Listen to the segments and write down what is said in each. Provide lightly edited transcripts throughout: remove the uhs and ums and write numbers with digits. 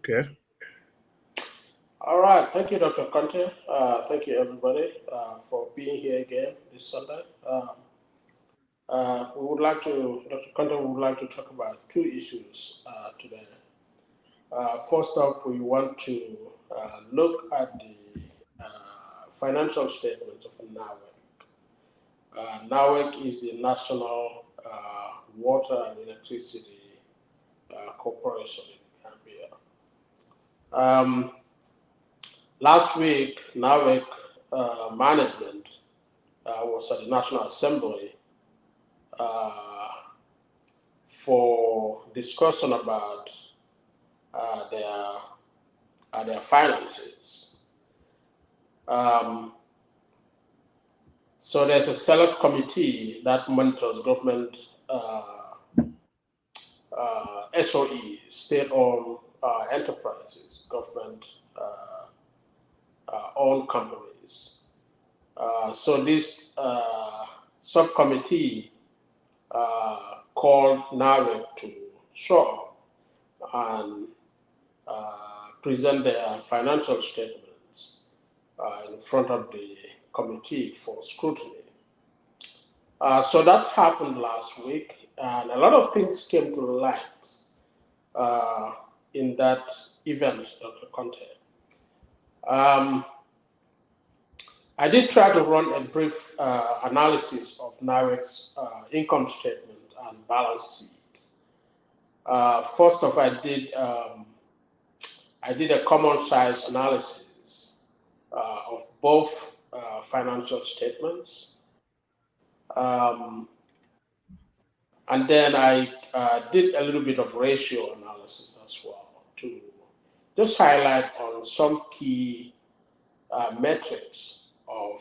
Okay. All right. Thank you, Dr. Conteh. Thank you, everybody, for being here again this Sunday. Dr. Conteh would like to talk about two issues today. First off, we want to look at the financial statements of Nawec. Nawec is the National Water and Electricity Corporation in Gambia. Last week, Nawec management was at the National Assembly for discussion about their finances. So there's a select committee that monitors government SOEs, state-owned enterprises, government-owned companies. So this subcommittee called Nawec to show and present their financial statements in front of the committee for scrutiny. So that happened last week, and a lot of things came to light in that event, Dr. Conteh. I did try to run a brief analysis of Nawec's income statement and balance sheet. First off, I did a common size analysis of both financial statements. And then I did a little bit of ratio analysis as well to just highlight on some key metrics of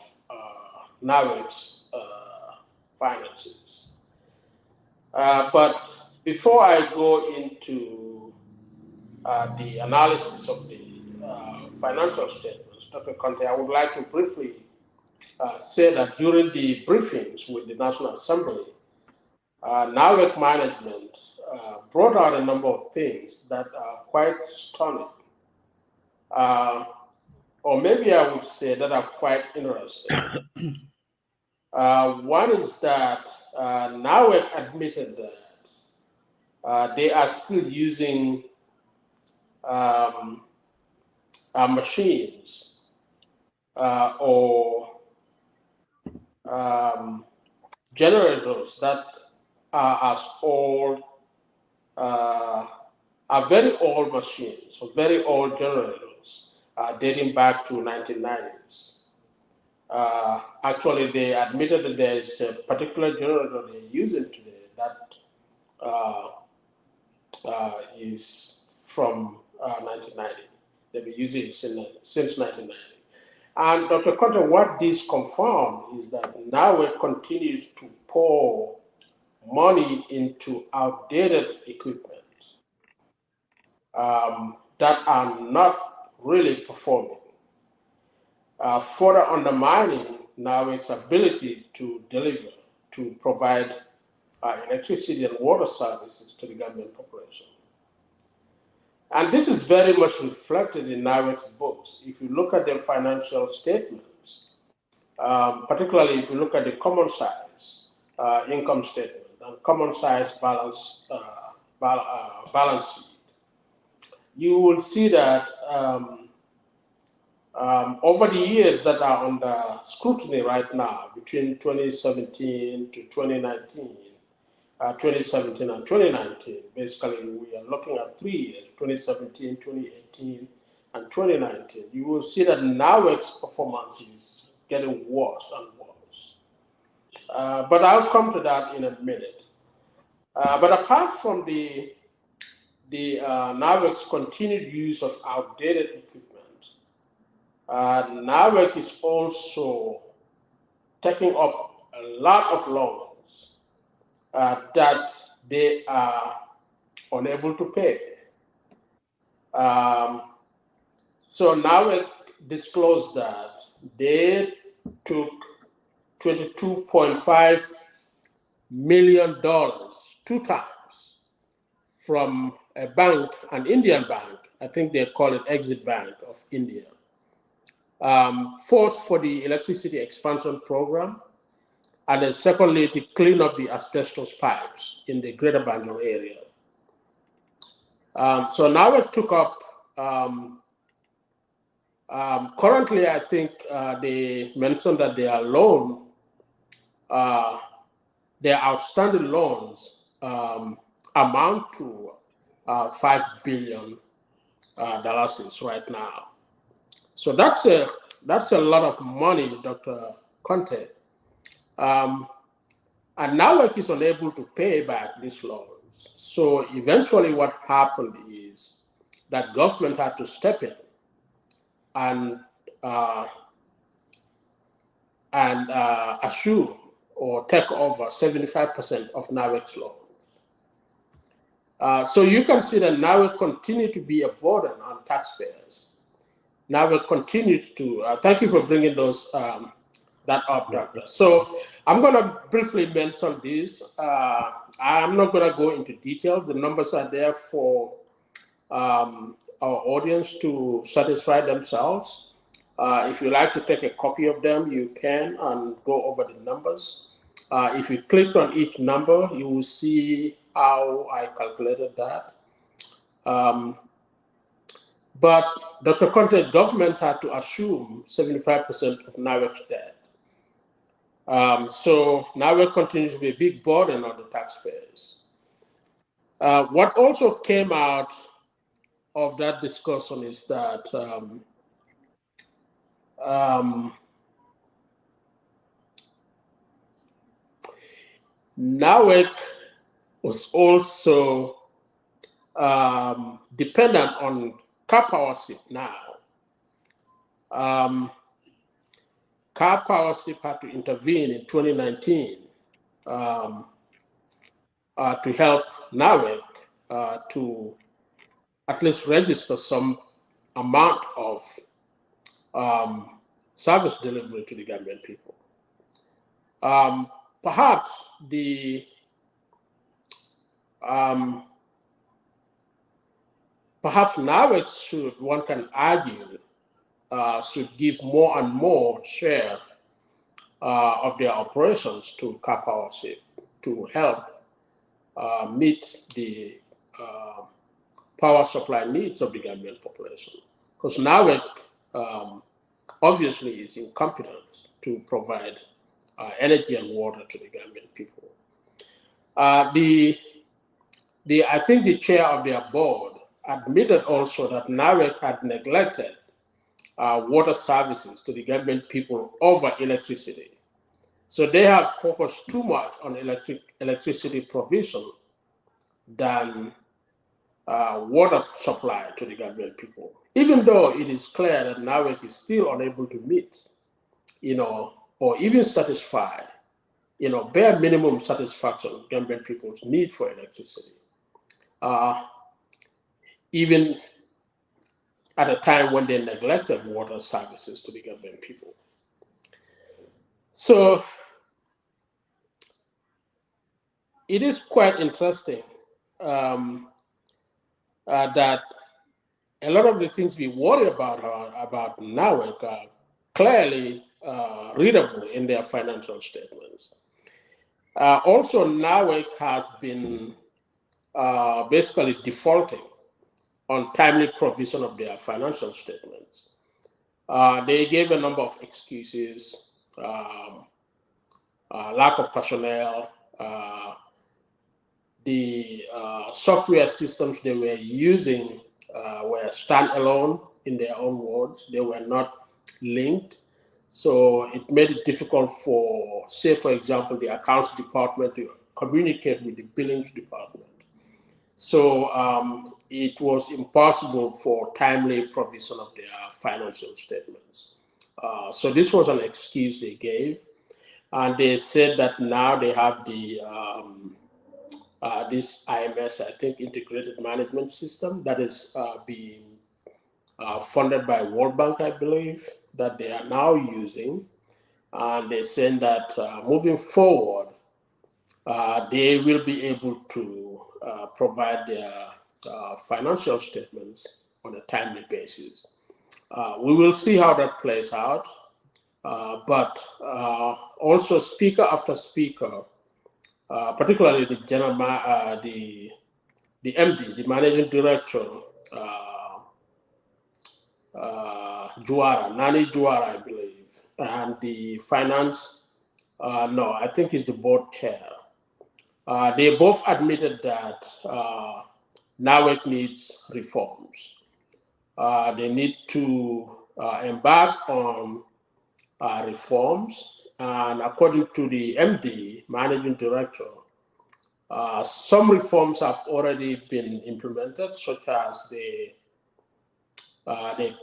Nawec's finances. But before I go into the analysis of the financial statements, Dr. Conteh, I would like to briefly say that during the briefings with the National Assembly, Nawec management brought out a number of things that are quite stunning. Or maybe I would say that are quite interesting. One is that Nawec admitted that they are still using machines or generators that are as old, are very old machines, or very old generators, dating back to 1990s. Actually, they admitted that there is a particular generator they're using today that is from 1990. They've been using it since 1990. And Dr. Conteh, what this confirmed is that Nawec continues to pour money into outdated equipment that are not really performing, further undermining Nawec's ability to deliver, to provide electricity and water services to the Gambian population. And this is very much reflected in Nawec's books. If you look at their financial statements, particularly if you look at the common size income statement and common size balance sheet, you will see that Over the years that are under scrutiny right now, between 2017 to 2019, 2017 and 2019, basically we are looking at 3 years, 2017, 2018, and 2019, you will see that Nawec'S performance is getting worse and worse. But I'll come to that in a minute. But apart from the Nawec'S continued use of outdated equipment, Nawec is also taking up a lot of loans that they are unable to pay. So Nawec disclosed that they took $22.5 million 2 times from a bank, an Indian bank. I think they call it Exit Bank of India. First for the electricity expansion program, and then secondly to clean up the asbestos pipes in the greater Bangalore area. So now it took up, currently I think they mentioned that their loan, their outstanding loans amount to $5 billion right now. So that's a lot of money, Dr. Conteh. And Nawec is unable to pay back these loans. So eventually what happened is that government had to step in and assume or take over 75% of Nawec's loans. So you can see that Nawec continued to be a burden on taxpayers. Nawec continued to, thank you for bringing those that up, Doctor. So I'm going to briefly mention this. I'm not going to go into detail. The numbers are there for our audience to satisfy themselves. If you like to take a copy of them, you can and go over the numbers. If you click on each number, you will see how I calculated that. But Dr. Conteh, government had to assume 75% of Nawec's debt. So Nawec continues to be a big burden on the taxpayers. What also came out of that discussion is that Nawec was also dependent on car power SIP now. Car power SIP had to intervene in 2019 to help Nawec to at least register some amount of service delivery to the Gambian people. Perhaps Nawec should, one can argue, should give more and more share of their operations to car power SIP to help meet the power supply needs of the Gambian population. Because Nawec obviously is incompetent to provide energy and water to the Gambian people. I think the chair of their board admitted also that Nawec had neglected water services to the Gambian people over electricity. So they have focused too much on electricity provision than water supply to the Gambian people, even though it is clear that Nawec is still unable to meet, or even satisfy, bare minimum satisfaction of Gambian people's need for electricity, even at a time when they neglected water services to the Gambian people. So it is quite interesting that a lot of the things we worry about Nawec are clearly readable in their financial statements. Also, Nawec has been basically defaulting on timely provision of their financial statements. They gave a number of excuses, lack of personnel, the software systems they were using were standalone in their own words. They were not linked. So it made it difficult for, say, for example, the accounts department to communicate with the billings department. So it was impossible for timely provision of their financial statements. So this was an excuse they gave. And they said that now they have the this IMS, I think, integrated management system that is being funded by World Bank, I believe, that they are now using. And they're saying that moving forward, they will be able to provide their financial statements on a timely basis. We will see how that plays out. But also, speaker after speaker, particularly the the MD, the managing director, Juara, Nani Juara, I believe, and the finance, no, I think he's the board chair. They both admitted that Nawec'S needs reforms. They need to embark on reforms, and according to the MD, managing director, some reforms have already been implemented, such as they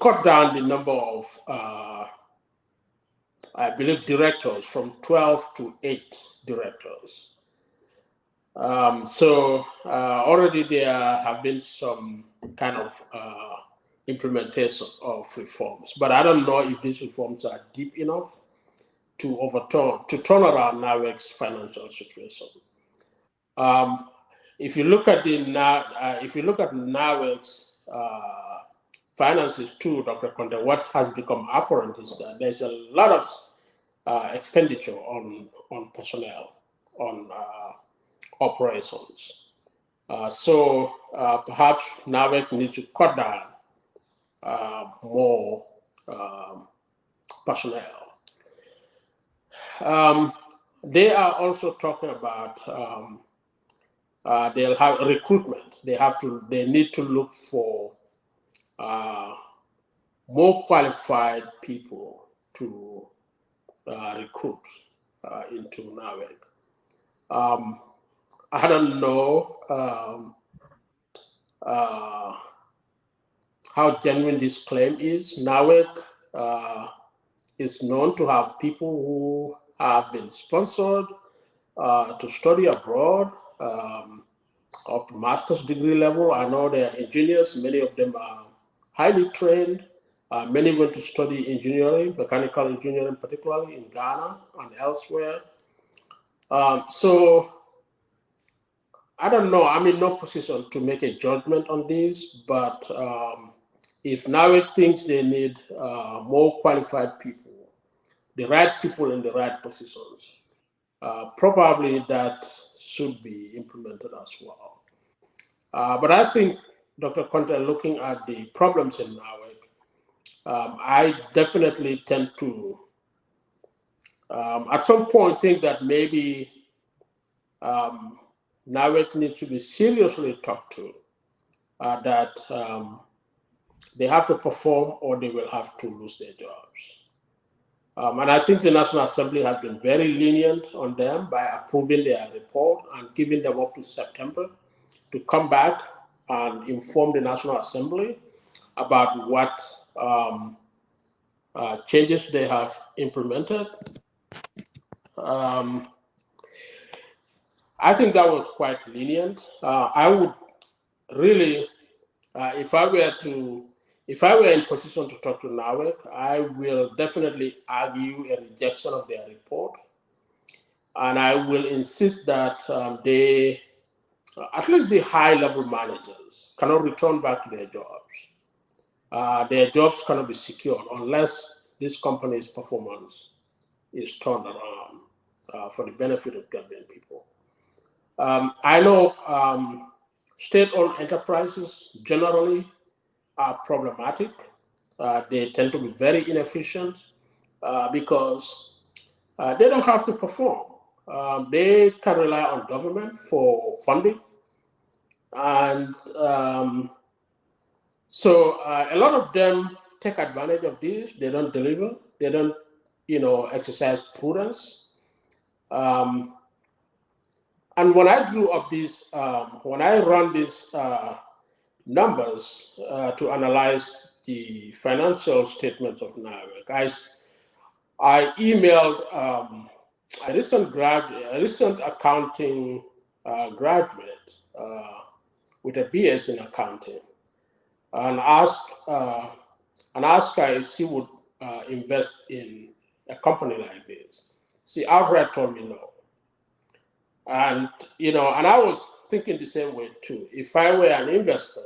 cut down the number of, I believe, directors from 12 to 8 directors. So already there have been some kind of implementation of reforms, but I don't know if these reforms are deep enough to turn around Nawec'S financial situation. If you look at Nawec'S finances too, Dr. Conteh, what has become apparent is that there's a lot of expenditure on personnel, on operations. So perhaps Nawec'S needs to cut down more personnel. They are also talking about they'll have recruitment. They need to look for more qualified people to recruit into Nawec'S. I don't know how genuine this claim is. Nawec'S is known to have people who have been sponsored to study abroad up to master's degree level. I know they are engineers. Many of them are highly trained. Many went to study engineering, mechanical engineering, particularly in Ghana and elsewhere. So I don't know. I'm in no position to make a judgment on this, but if Nawec'S thinks they need more qualified people, the right people in the right positions, probably that should be implemented as well. But I think, Dr. Conteh, looking at the problems in Nawec'S, I definitely tend to, at some point, think that maybe Nawec'S needs to be seriously talked to, that they have to perform or they will have to lose their jobs. And I think the National Assembly has been very lenient on them by approving their report and giving them up to September to come back and inform the National Assembly about what changes they have implemented. I think that was quite lenient. I would really, if I were in position to talk to Nawec'S, I will definitely argue a rejection of their report. And I will insist that they, at least the high-level managers, cannot return back to their jobs. Their jobs cannot be secured unless this company's performance is turned around for the benefit of Gambian people. I know state-owned enterprises generally are problematic. They tend to be very inefficient because they don't have to perform. They can rely on government for funding. And so a lot of them take advantage of this. They don't deliver. They don't, exercise prudence. And when I drew up these, when I run these numbers to analyze the financial statements of Nawec, I emailed a recent accounting graduate with a BS in accounting, and asked her if she would invest in a company like this. She outright told me no. And and I was thinking the same way too. If I were an investor,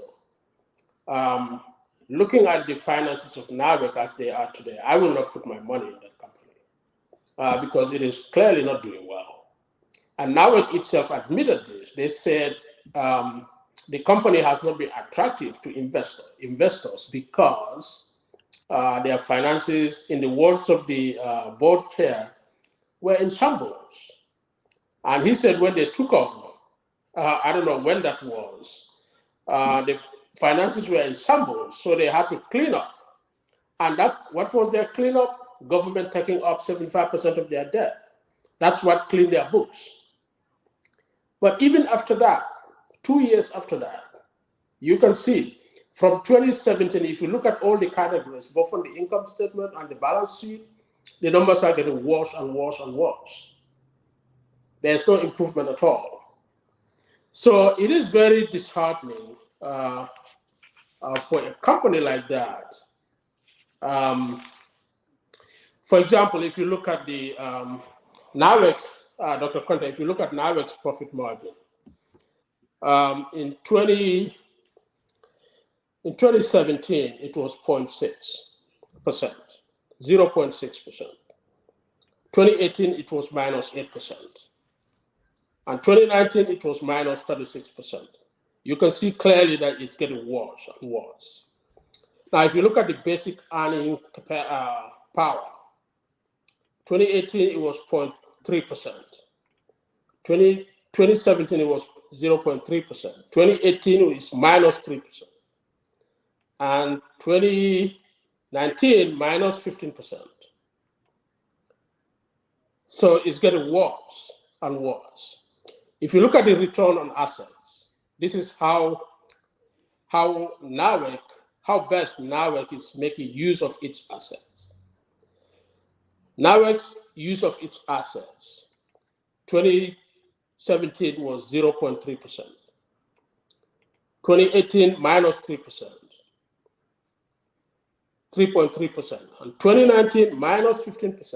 looking at the finances of Nawec as they are today, I will not put my money in that company because it is clearly not doing well. And Nawec itself admitted this. They said the company has not been attractive to investors because their finances, in the words of the board chair, were in shambles. And he said when they took over, I don't know when that was, the finances were in shambles, so they had to clean up. And what was their cleanup? Government taking up 75% of their debt. That's what cleaned their books. But even after that, 2 years after that, you can see from 2017, if you look at all the categories, both on the income statement and the balance sheet, the numbers are getting worse and worse and worse. There's no improvement at all. So it is very disheartening for a company like that. For example, if you look at the Nawec'S, Dr. Conteh, if you look at Nawec'S profit margin, in 2017, it was 0.6%, 0.6%. 2018, it was minus 8%. And 2019, it was minus 36%. You can see clearly that it's getting worse and worse. Now, if you look at the basic earning power, 2018, it was 0.3%. 2017, it was 0.3%. 2018 is minus 3%. And 2019, minus 15%. So it's getting worse and worse. If you look at the return on assets, this is how best Nawec is making use of its assets. Nawec's use of its assets, 2017 was 0.3%. 2018, minus 3%, 3.3%, and 2019, minus 15%.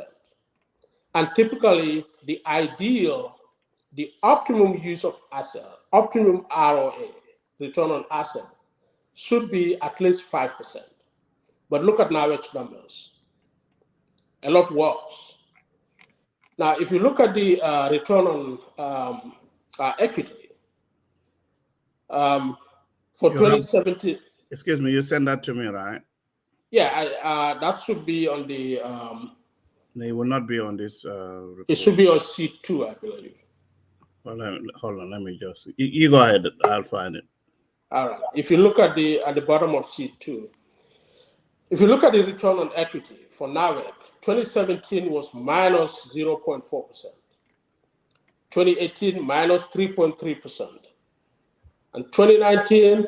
And typically, the optimum use of asset, optimum ROA, return on asset, should be at least 5%. But look at Nawec's numbers, a lot worse. Now, if you look at the return on equity, for 2017. Excuse me, you sent that to me, right? Yeah, that should be on the. They will not be on this report. It should be on sheet 2, I believe. Well, hold on, let me just. You go ahead, I'll find it. All right. If you look at the bottom of sheet 2, if you look at the return on equity for Nawec, 2017 was minus 0.4%. 2018 minus 3.3%. And 2019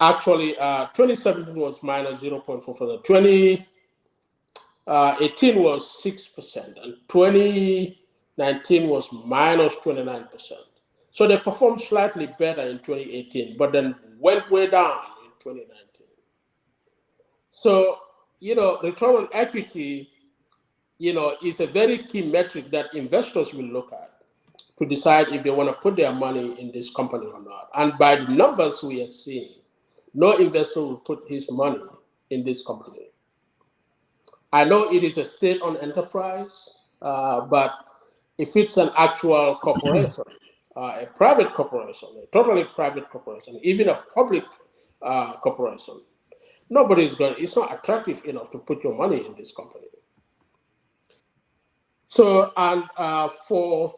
actually 2017 was minus 0.4%. 2018 was 6%, and 2019 was minus 29%. So they performed slightly better in 2018, but then went way down in 2019. So, return on equity, is a very key metric that investors will look at to decide if they want to put their money in this company or not. And by the numbers we are seeing, no investor will put his money in this company. I know it is a state-owned enterprise, but if it's an actual corporation, a private corporation, a totally private corporation, even a public corporation, nobody is going. It's not attractive enough to put your money in this company. So, and for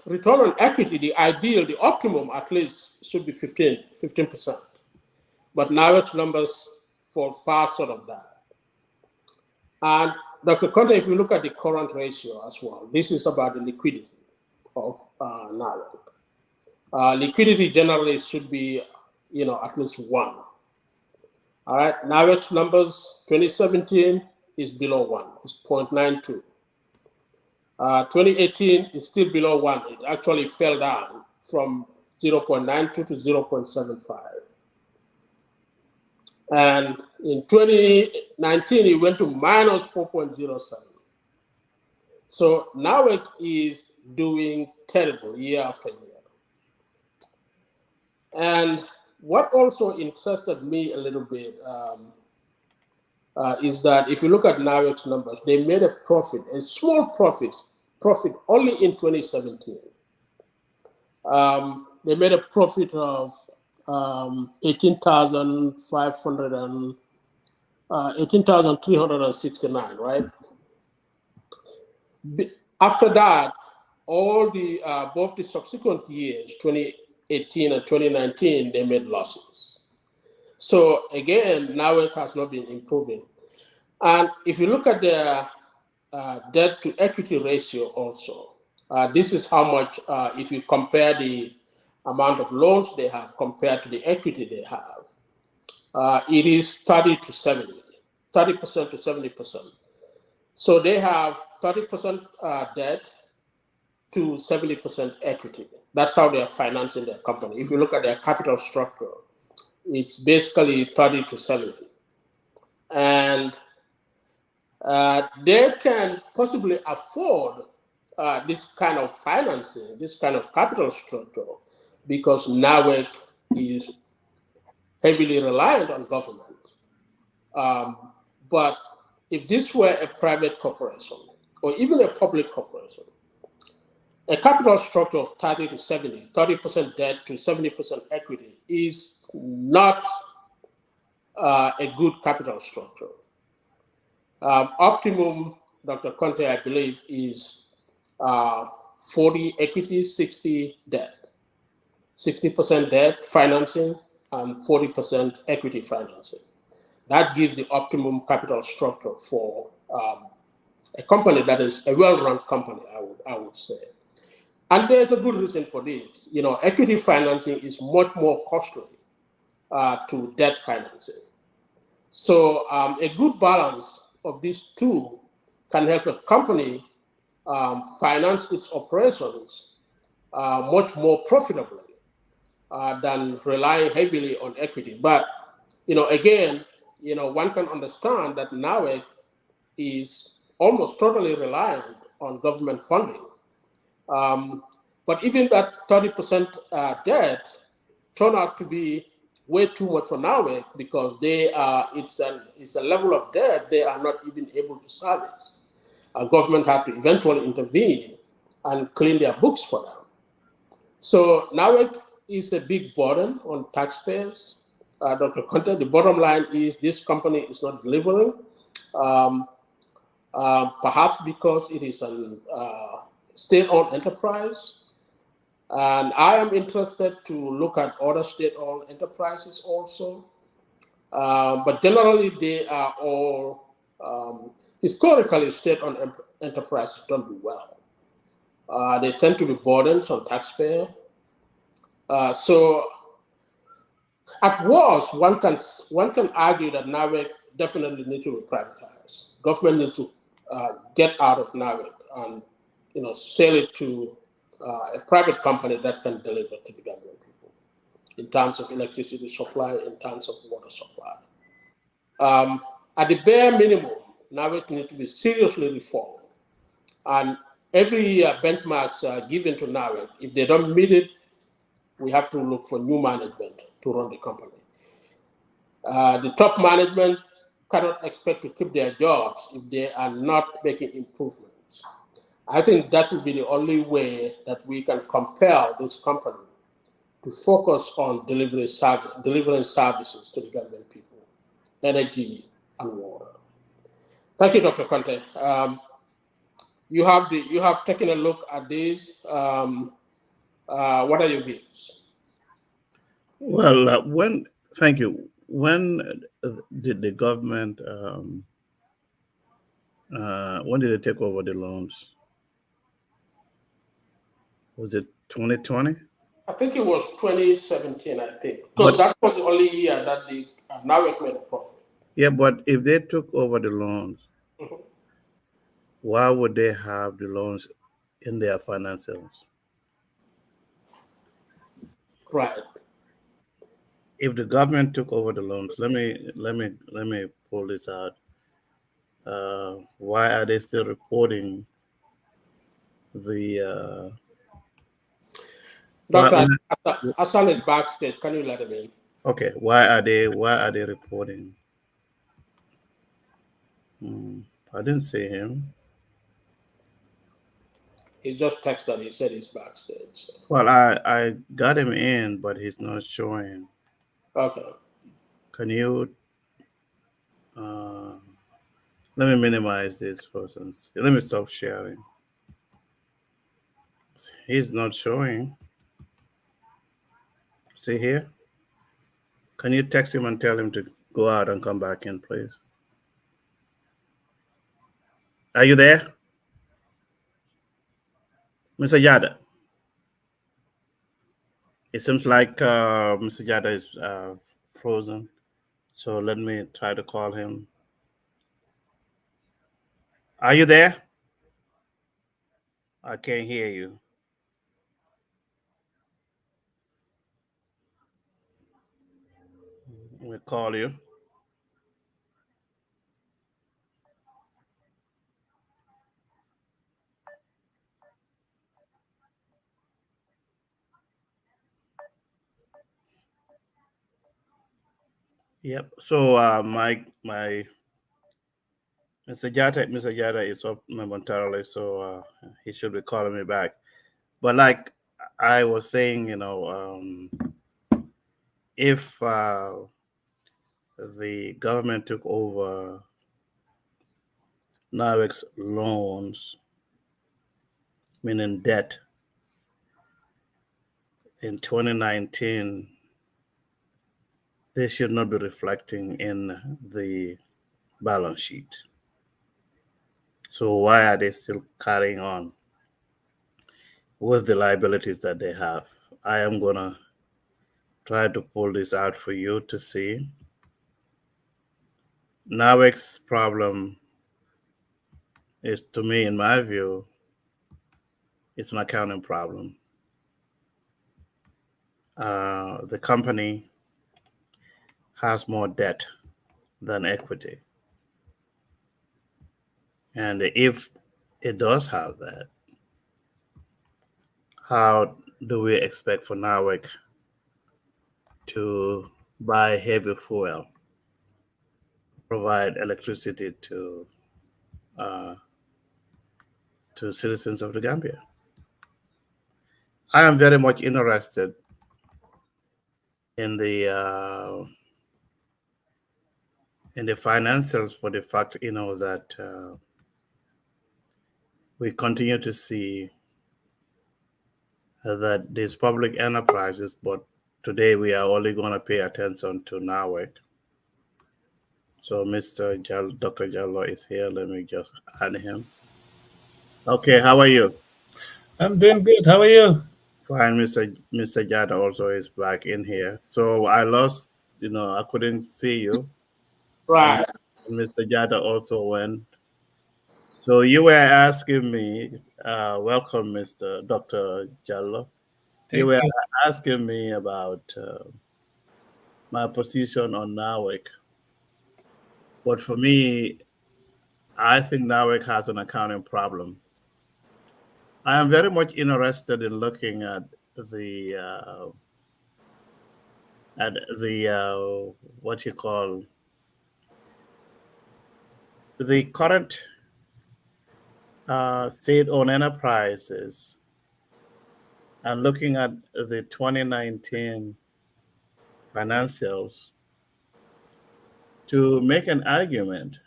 return on equity, the ideal, the optimum at least should be 15%. But Nawec'S numbers fall far short of that. And Dr. Conteh, if you look at the current ratio as well, this is about the liquidity of Nawec. Liquidity generally should be, at least 1. All right, Nawec'S numbers, 2017 is below 1, it's 0.92. 2018 is still below 1. It actually fell down from 0.92 to 0.75. And in 2019, it went to minus 4.07. So Nawec is doing terrible year after year. And what also interested me a little bit is that if you look at Nawec'S numbers, they made a profit, a small profit only in 2017. They made a profit of 18,369, right? After that, all the both the subsequent years, 2018 and 2019, they made losses. So again, Nawec has not been improving. And if you look at their debt to equity ratio also, this is how much, if you compare the amount of loans they have compared to the equity they have, it is 30% to 70%. So they have 30% debt to 70% equity. That's how they are financing their company. If you look at their capital structure, it's basically 30 to 70. And they can possibly afford this kind of financing, this kind of capital structure, because Nawec is heavily reliant on government. But if this were a private corporation or even a public corporation, a capital structure of 30 to 70, 30% debt to 70% equity is not a good capital structure. Optimum, Dr. Conteh, I believe, is 40 equity, 60 debt. 60% debt financing and 40% equity financing. That gives the optimum capital structure for a company that is a well-run company, I would say. And there's a good reason for this. Equity financing is much more costly to debt financing. So a good balance of these two can help a company finance its operations much more profitably than relying heavily on equity. But, again, one can understand that Nawec is almost totally reliant on government funding. But even that 30% debt turned out to be way too much for Nawec because it's a level of debt they are not even able to service. Government had to eventually intervene and clean their books for them. So Nawec is a big burden on taxpayers. Dr. Conteh, the bottom line is this company is not delivering, perhaps because it is a state-owned enterprise. And I am interested to look at other state-owned enterprises also. But generally, they are all, historically, state-owned enterprises don't do well. They tend to be burdens on taxpayers. So at worst, one can argue that Nawec definitely needs to be privatized. Government needs to get out of Nawec and sell it to a private company that can deliver to the Gambian people in terms of electricity supply, in terms of water supply. At the bare minimum, Nawec needs to be seriously reformed. And every year, benchmarks are given to Nawec. If they don't meet it, we have to look for new management to run the company. The top management cannot expect to keep their jobs if they are not making improvements. I think that will be the only way that we can compel this company to focus on delivering services to the Gambian people, energy and water. Thank you, Dr. Conteh. You have taken a look at this. What are your views? Well, thank you. When did the government, when did they take over the loans? Was it 2020? I think it was 2017, I think, because But that was the only year that the Nawec made a profit. yeah, but if they took over the loans, Mhm. why would they have the loans in their financials? Right. If the government took over the loans, let me pull this out. Why are they still reporting the Dr. why Hassan is backstage. Can you let him in? okay, why are they reporting? Hmm, I didn't see him. He's just texted. He said he's backstage. Well, I got him in, but he's not showing. Okay. Can you uh, let me minimize this person? Let me stop sharing. He's not showing. See here? Can you text him and tell him to go out and come back in, please? Are you there, Mr. Yada? It seems like Mr. Yada is frozen. So let me try to call him. Are you there? I can't hear you. We'll call you. Yep. So my Mr. Jata is up momentarily, so he should be calling me back. But like I was saying, if the government took over Nawec's loans, meaning debt, in 2019, they should not be reflecting in the balance sheet. So why are they still carrying on with the liabilities that they have? I am gonna try to pull this out for you to see. Nawec's problem is, to me, in my view, it's an accounting problem. The company has more debt than equity. And if it does have that, how do we expect for Nawec to buy heavy fuel, provide electricity uh, to citizens of the Gambia? I am very much interested in the financials for the fact, that we continue to see that these public enterprises, but today we are only going to pay attention to Nawec. So Dr. Jallow is here. Let me just add him. Okay, how are you? I'm doing good. How are you? Fine, Mr. Jada also is back in here. So I lost, I couldn't see you, and Right. Mr. Jada also went. So you were asking me, welcome, Mr. Dr. Jallo. You Thank were you. asking me about my position on Nawek. But for me, I think Nawek has an accounting problem. I am very much interested in looking the uh, at the what you call the current state-owned enterprises and looking at the 2019 financials to make an argument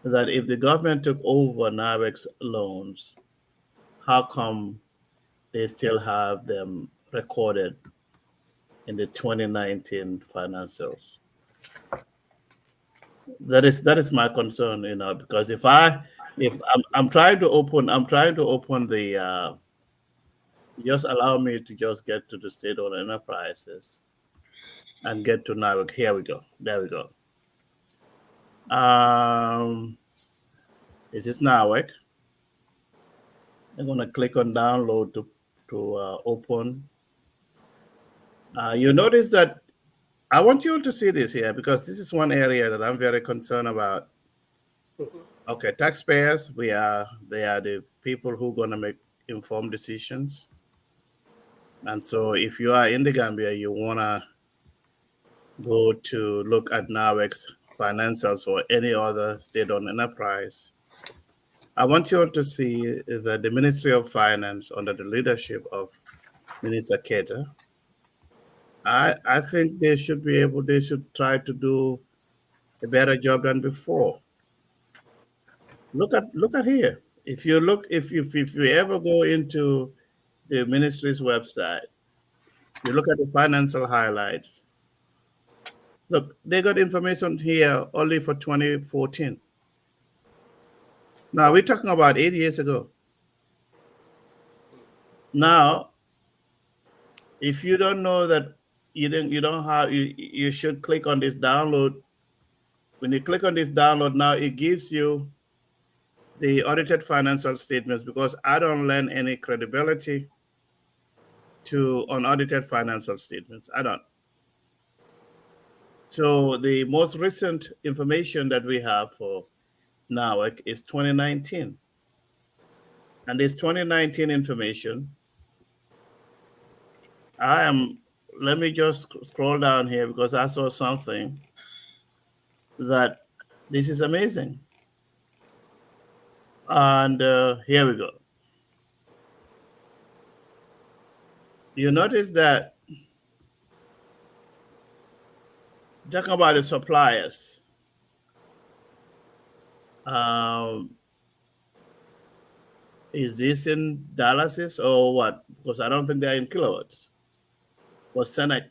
that if the government took over Nawec'S loans, how come they still have them recorded in the 2019 financials? That is my concern, because if I'm trying to open the just allow me to just get to the state-owned enterprises and get to Nawec. Here we go. There we go. This is Nawec. I'm gonna click on download to open. You notice that I want you all to see this here because this is one area that I'm very concerned about. Okay, taxpayers, they are the people who are gonna make informed decisions. And so if you are in the Gambia, you wanna go to look at Nawec's financials or any other state-owned enterprise. I want you all to see that the Ministry of Finance, under the leadership of Minister Kandeh, I think they should try to do a better job than before. Look at here. If you ever go into the ministry's website, you look at the financial highlights. Look, they got information here only for 2014. Now we're talking about 8 years ago. Now, if you don't know that you should click on this download. When you click on this download now, it gives you the audited financial statements because I don't lend any credibility to unaudited financial statements. I don't. So the most recent information that we have for Nawec is 2019. And this 2019 information, let me just scroll down here because I saw something that this is amazing. And here we go. You notice that talking about the suppliers, is this in dollars or what? Because I don't think they're in kilowatts. Or Senelect,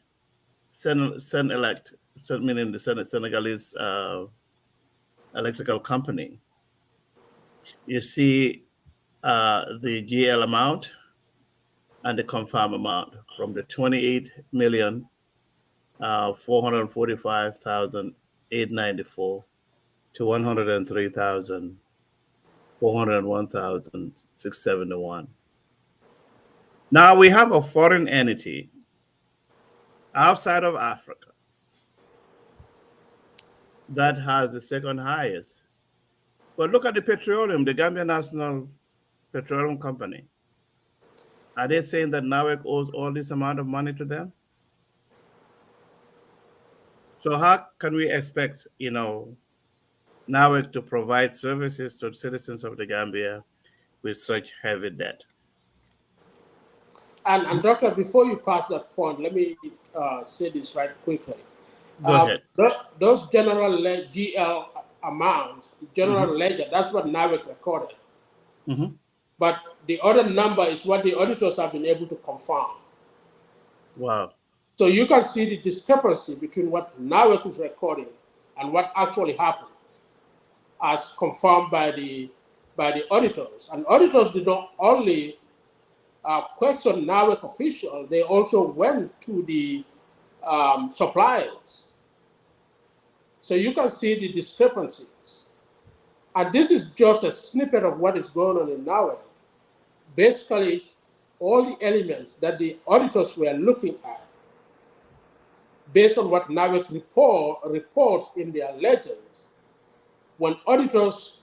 meaning the Senegalese electrical company. You see the GL amount and the confirm amount from the 28,445,894 to 103,401,671. Now we have a foreign entity outside of Africa that has the second highest. But look at the petroleum, the Gambia National Petroleum Company. Are they saying that Nawec owes all this amount of money to them? So how can we expect, Nawec to provide services to citizens of the Gambia with such heavy debt? And Doctor, before you pass that point, let me say this right quickly. Go ahead. Those general GL amounts, general ledger, that's what Nawec recorded. But the other number is what the auditors have been able to confirm. Wow. So you can see the discrepancy between what Nawec is recording and what actually happened, as confirmed by the auditors. And auditors did not only question Nawec official, they also went to the suppliers. So you can see the discrepancies. And this is just a snippet of what is going on in Nawec. Basically, all the elements that the auditors were looking at, based on what Nawec reports in their ledgers, when auditors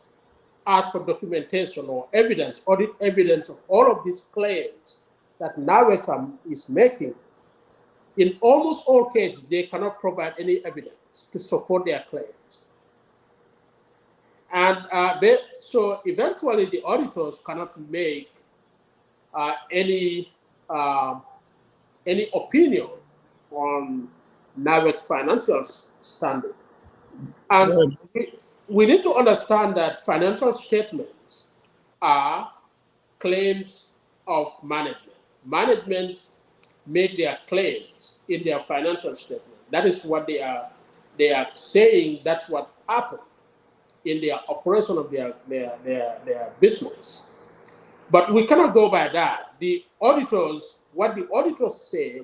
ask for documentation or evidence, audit evidence of all of these claims that Nawec is making, in almost all cases, they cannot provide any evidence to support their claims. And so eventually the auditors cannot make any uh, any opinion on Nawec'S financial standing. And Good. we need to understand that financial statements are claims of management. Management make their claims in their financial statement. That is what they are saying. That's what happened in their operation of their business. But we cannot go by that. The auditors, what the auditors say,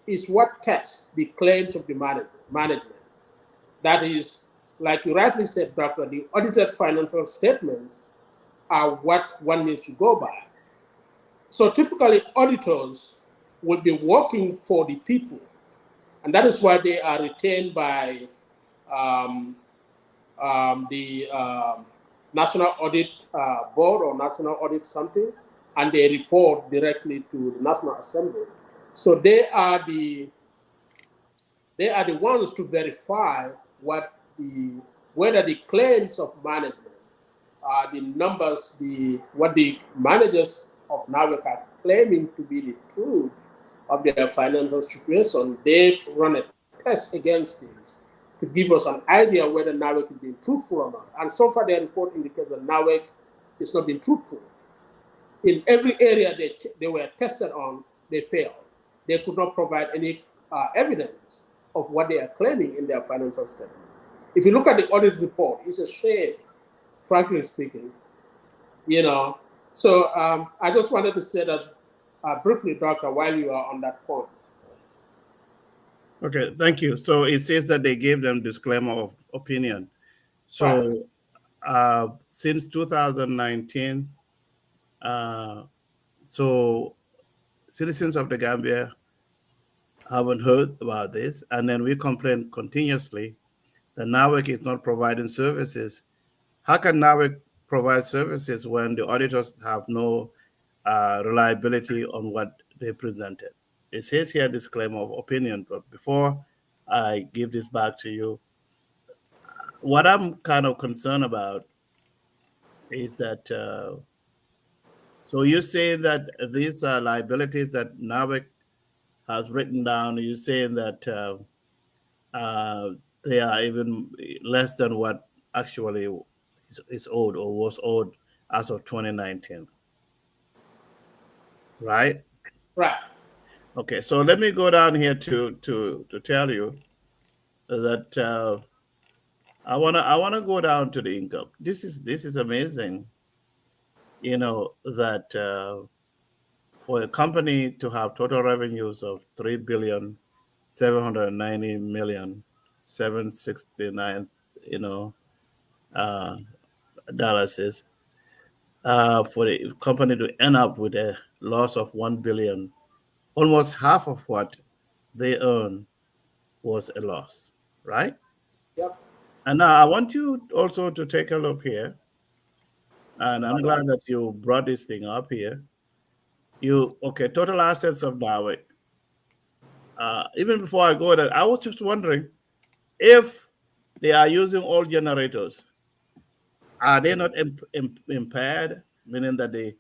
is what tests the claims of the management. That is, like you rightly said, Doctor, the audited financial statements are what one needs to go by. So typically, auditors will be working for the people, and that is why they are retained by um, the National Audit Board or National Audit something, and they report directly to the National Assembly. So they are the ones to verify what the whether the claims of management, the numbers, the what the managers of NAVEC are claiming to be the truth of their financial situation. They run a test against things to give us an idea whether NAVEC is being truthful or not. And so far, their report indicates that NAVEC is not being truthful. In every area they were tested on, they failed. They could not provide any evidence of what they are claiming in their financial statement. If you look at the audit report, it's a shame, frankly speaking. You know, so I just wanted to say that briefly, Doctor, while you are on that point. Okay, thank you. So it says that they gave them disclaimer of opinion. Right, So since 2019, uh, so citizens of the Gambia haven't heard about this, and then we complain continuously that NAWEC is not providing services. How can NAWEC provide services when the auditors have no reliability on what they presented? It says here disclaimer of opinion, but before I give this back to you, what I'm kind of concerned about is that so you say that these are liabilities that NAWEC has written down. You're saying that uh, they are even less than what actually is owed or was owed as of 2019, right? right. Okay, so let me go down here to tell you that I wanna go down to the income. This is amazing. You know that for a company to have total revenues of 3,790,769, you know, uh, dollars is for the company to end up with a loss of 1 billion, almost half of what they earn was a loss, right? Yep. And now I want you also to take a look here, and I'm glad that you brought this thing up here. You okay? Total assets of Norway. Even before I go there, I was just wondering if they are using old generators. Are they not impaired? Meaning that the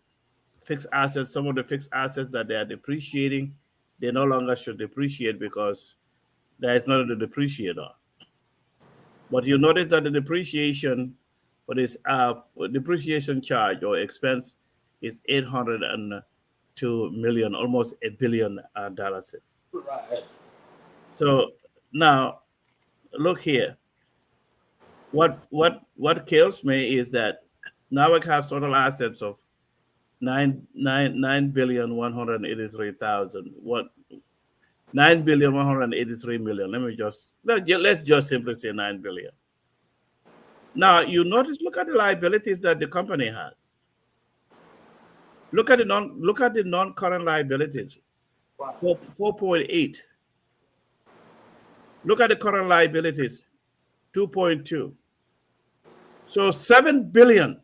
fixed assets, some of the fixed assets that they are depreciating, they no longer should depreciate because there is not a depreciator. But you notice that the depreciation for this depreciation charge or expense is 802 million, almost $1 billion dollars. Right. So now look here. What kills me is that now it has total assets of 9,183,000. What 9,183,000,000? Let's just simply say 9 billion. Now you notice, look at the liabilities that the company has. Look at the non current liabilities. Right. 4.8. Look at the current liabilities. 2.2. So 7 billion.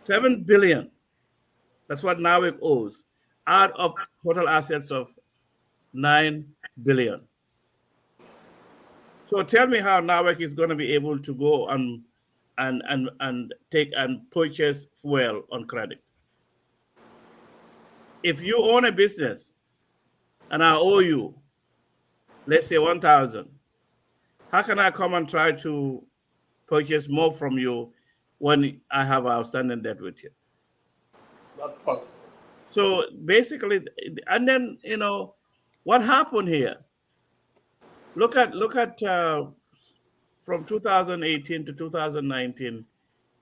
7 billion. That's what NAWIC owes out of total assets of 9 billion. So tell me how Nawek is going to be able to go and take and purchase fuel on credit. If you own a business and I owe you, let's say 1,000, how can I come and try to purchase more from you when I have outstanding debt with you? Not possible. So basically, and then what happened here? Look at from 2018 to 2019.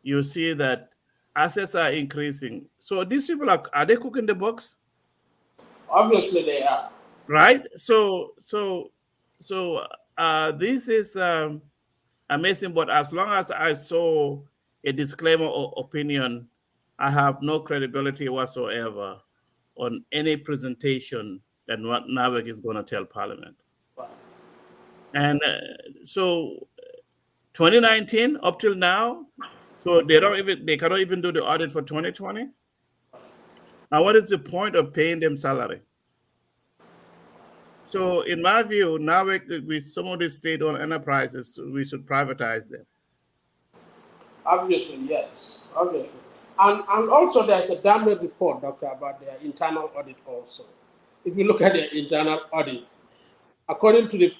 You see that assets are increasing. So these people are they cooking the books, Obviously, they are. right? So this is amazing. But as long as I saw a disclaimer or opinion, I have no credibility whatsoever on any presentation that what NAVEC is going to tell Parliament. Right. And so 2019 up till now, so they cannot even do the audit for 2020. Now, what is the point of paying them salary? So, in my view, now with some of these state-owned enterprises, we should privatize them. Obviously, yes. Obviously. And also, there's a damn report, Doctor, about their internal audit also. If you look at their internal audit, according to the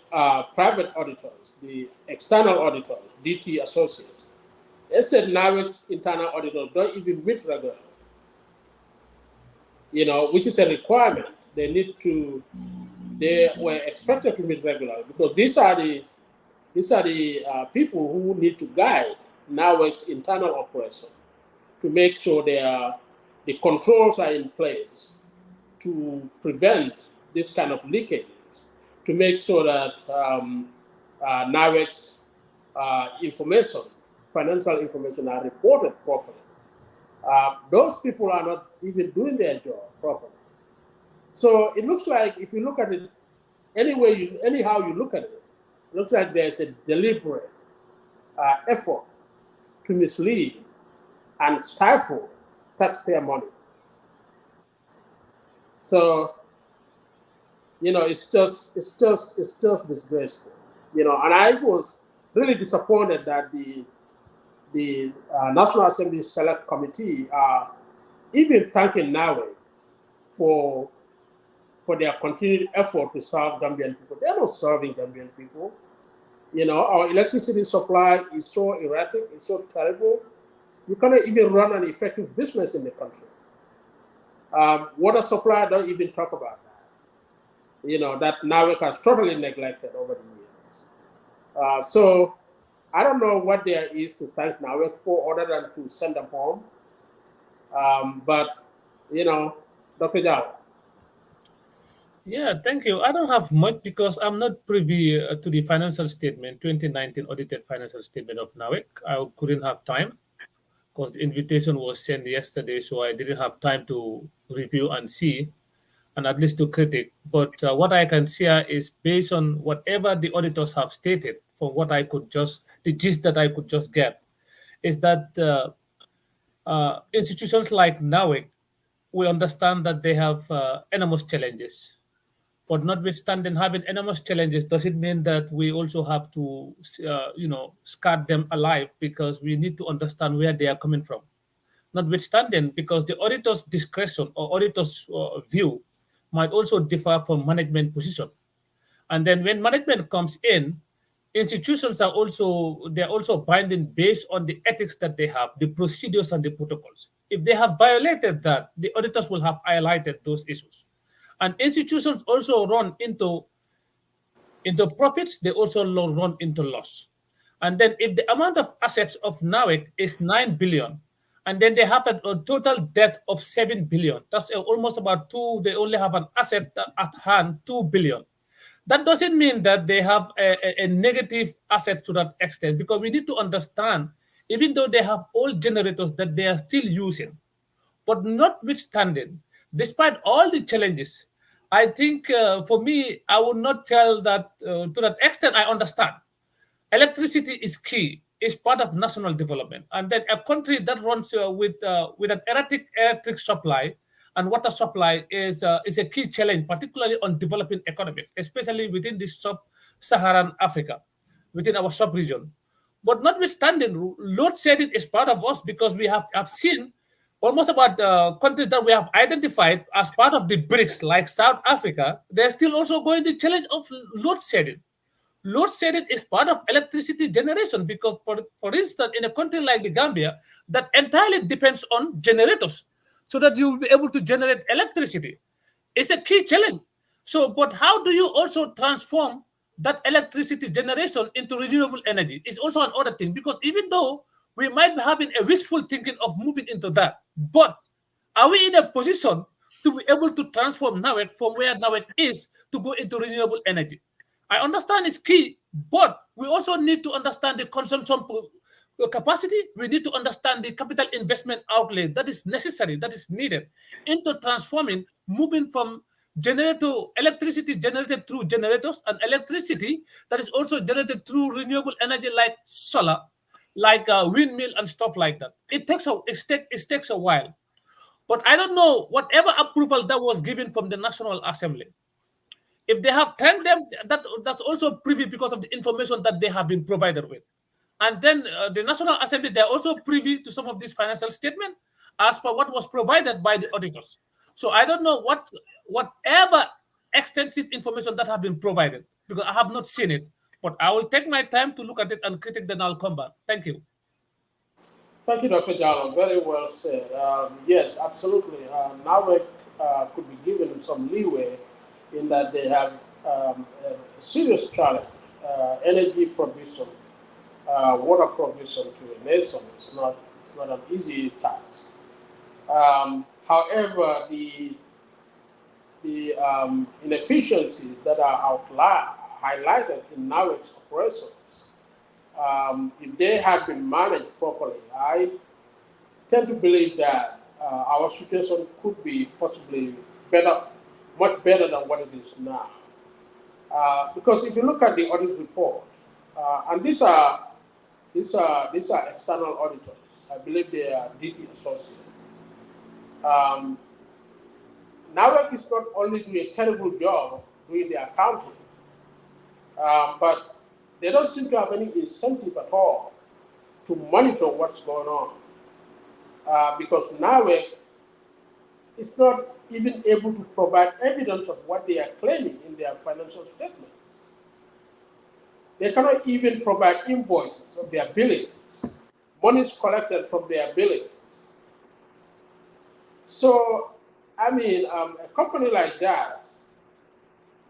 private auditors, the external auditors, DT Associates, they said Nawec's internal auditors don't even meet regularly, which is a requirement. They were expected to meet regularly because these are the people who need to guide Nawec's internal operation to make sure the controls are in place to prevent this kind of leakages, to make sure that Nawec's information, financial information, are reported properly. Those people are not even doing their job properly. So it looks like if you look at it anyhow you look at it, it looks like there's a deliberate effort to mislead and stifle taxpayer money. So it's just disgraceful. And I was really disappointed that the National Assembly Select Committee are even thanking Nawe for their continued effort to serve Gambian people. They're not serving Gambian people. Our electricity supply is so erratic, it's so terrible. You cannot even run an effective business in the country. Water supply, don't even talk about that. That NAWEC has totally neglected over the years. So I don't know what there is to thank NAWEC for other than to send them home. But, Dr. Jallow. Yeah, thank you. I don't have much because I'm not privy to the financial statement, 2019 audited financial statement of NAWEC. I couldn't have time because the invitation was sent yesterday, so I didn't have time to review and see and at least to critic. But what I can share is based on whatever the auditors have stated, from what I could the gist that I could just get, is that institutions like NAWEC, we understand that they have enormous challenges. But notwithstanding having enormous challenges, does it mean that we also have to, scar them alive because we need to understand where they are coming from? Notwithstanding, because the auditor's discretion or auditor's view might also differ from management position. And then when management comes in, institutions they're also binding based on the ethics that they have, the procedures and the protocols. If they have violated that, the auditors will have highlighted those issues. And institutions also run into profits, they also run into loss. And then if the amount of assets of NAWEC is 9 billion, and then they have a total debt of 7 billion, that's almost about two, they only have an asset at hand, 2 billion. That doesn't mean that they have a negative asset to that extent, because we need to understand, even though they have all generators that they are still using, but notwithstanding, despite all the challenges, I think for me, I would not tell that to that extent. I understand. Electricity is key. It's part of national development, and then a country that runs with an erratic electric supply and water supply is a key challenge, particularly on developing economies, especially within the sub-Saharan Africa. within our sub-region. But notwithstanding, load shedding is part of us because we have seen almost about countries that we have identified as part of the BRICS, like South Africa. They're still also going the challenge of load shedding. Load shedding is part of electricity generation because, for instance, in a country like the Gambia, that entirely depends on generators so that you will be able to generate electricity. It's a key challenge. So, but how do you also transform that electricity generation into renewable energy? It's also another thing because even though we might be having a wishful thinking of moving into that, but are we in a position to be able to transform NAWEC from where NAWEC is to go into renewable energy? I understand it's key, but we also need to understand the consumption capacity. We need to understand the capital investment outlay that is necessary, that is needed into transforming, moving from generator electricity generated through generators and electricity that is also generated through renewable energy like solar, like windmill and stuff like that. It takes a while, but I don't know whatever approval that was given from the National Assembly, if they have thanked them, that's also privy because of the information that they have been provided with. And then the National Assembly, they're also privy to some of these financial statements as per what was provided by the auditors. So I don't know whatever extensive information that have been provided because I have not seen it. But I will take my time to look at it and critique, then I'll come back. Thank you. Thank you, Dr. Jallow. Very well said. Yes, absolutely. NAWEC could be given some leeway in that they have a serious challenge. Energy provision, water provision to the nation. It's not an easy task. However, the inefficiencies that are highlighted in NAWEC's operations, if they had been managed properly, I tend to believe that our situation could be possibly better, much better than what it is now. Because if you look at the audit report, and these are external auditors. I believe they are DT associates. Um, NAWEC is not only doing a terrible job of doing the accounting, but they don't seem to have any incentive at all to monitor what's going on. Because NAWEC is not even able to provide evidence of what they are claiming in their financial statements. They cannot even provide invoices of their billings, monies collected from their billings. So, I mean, a company like that,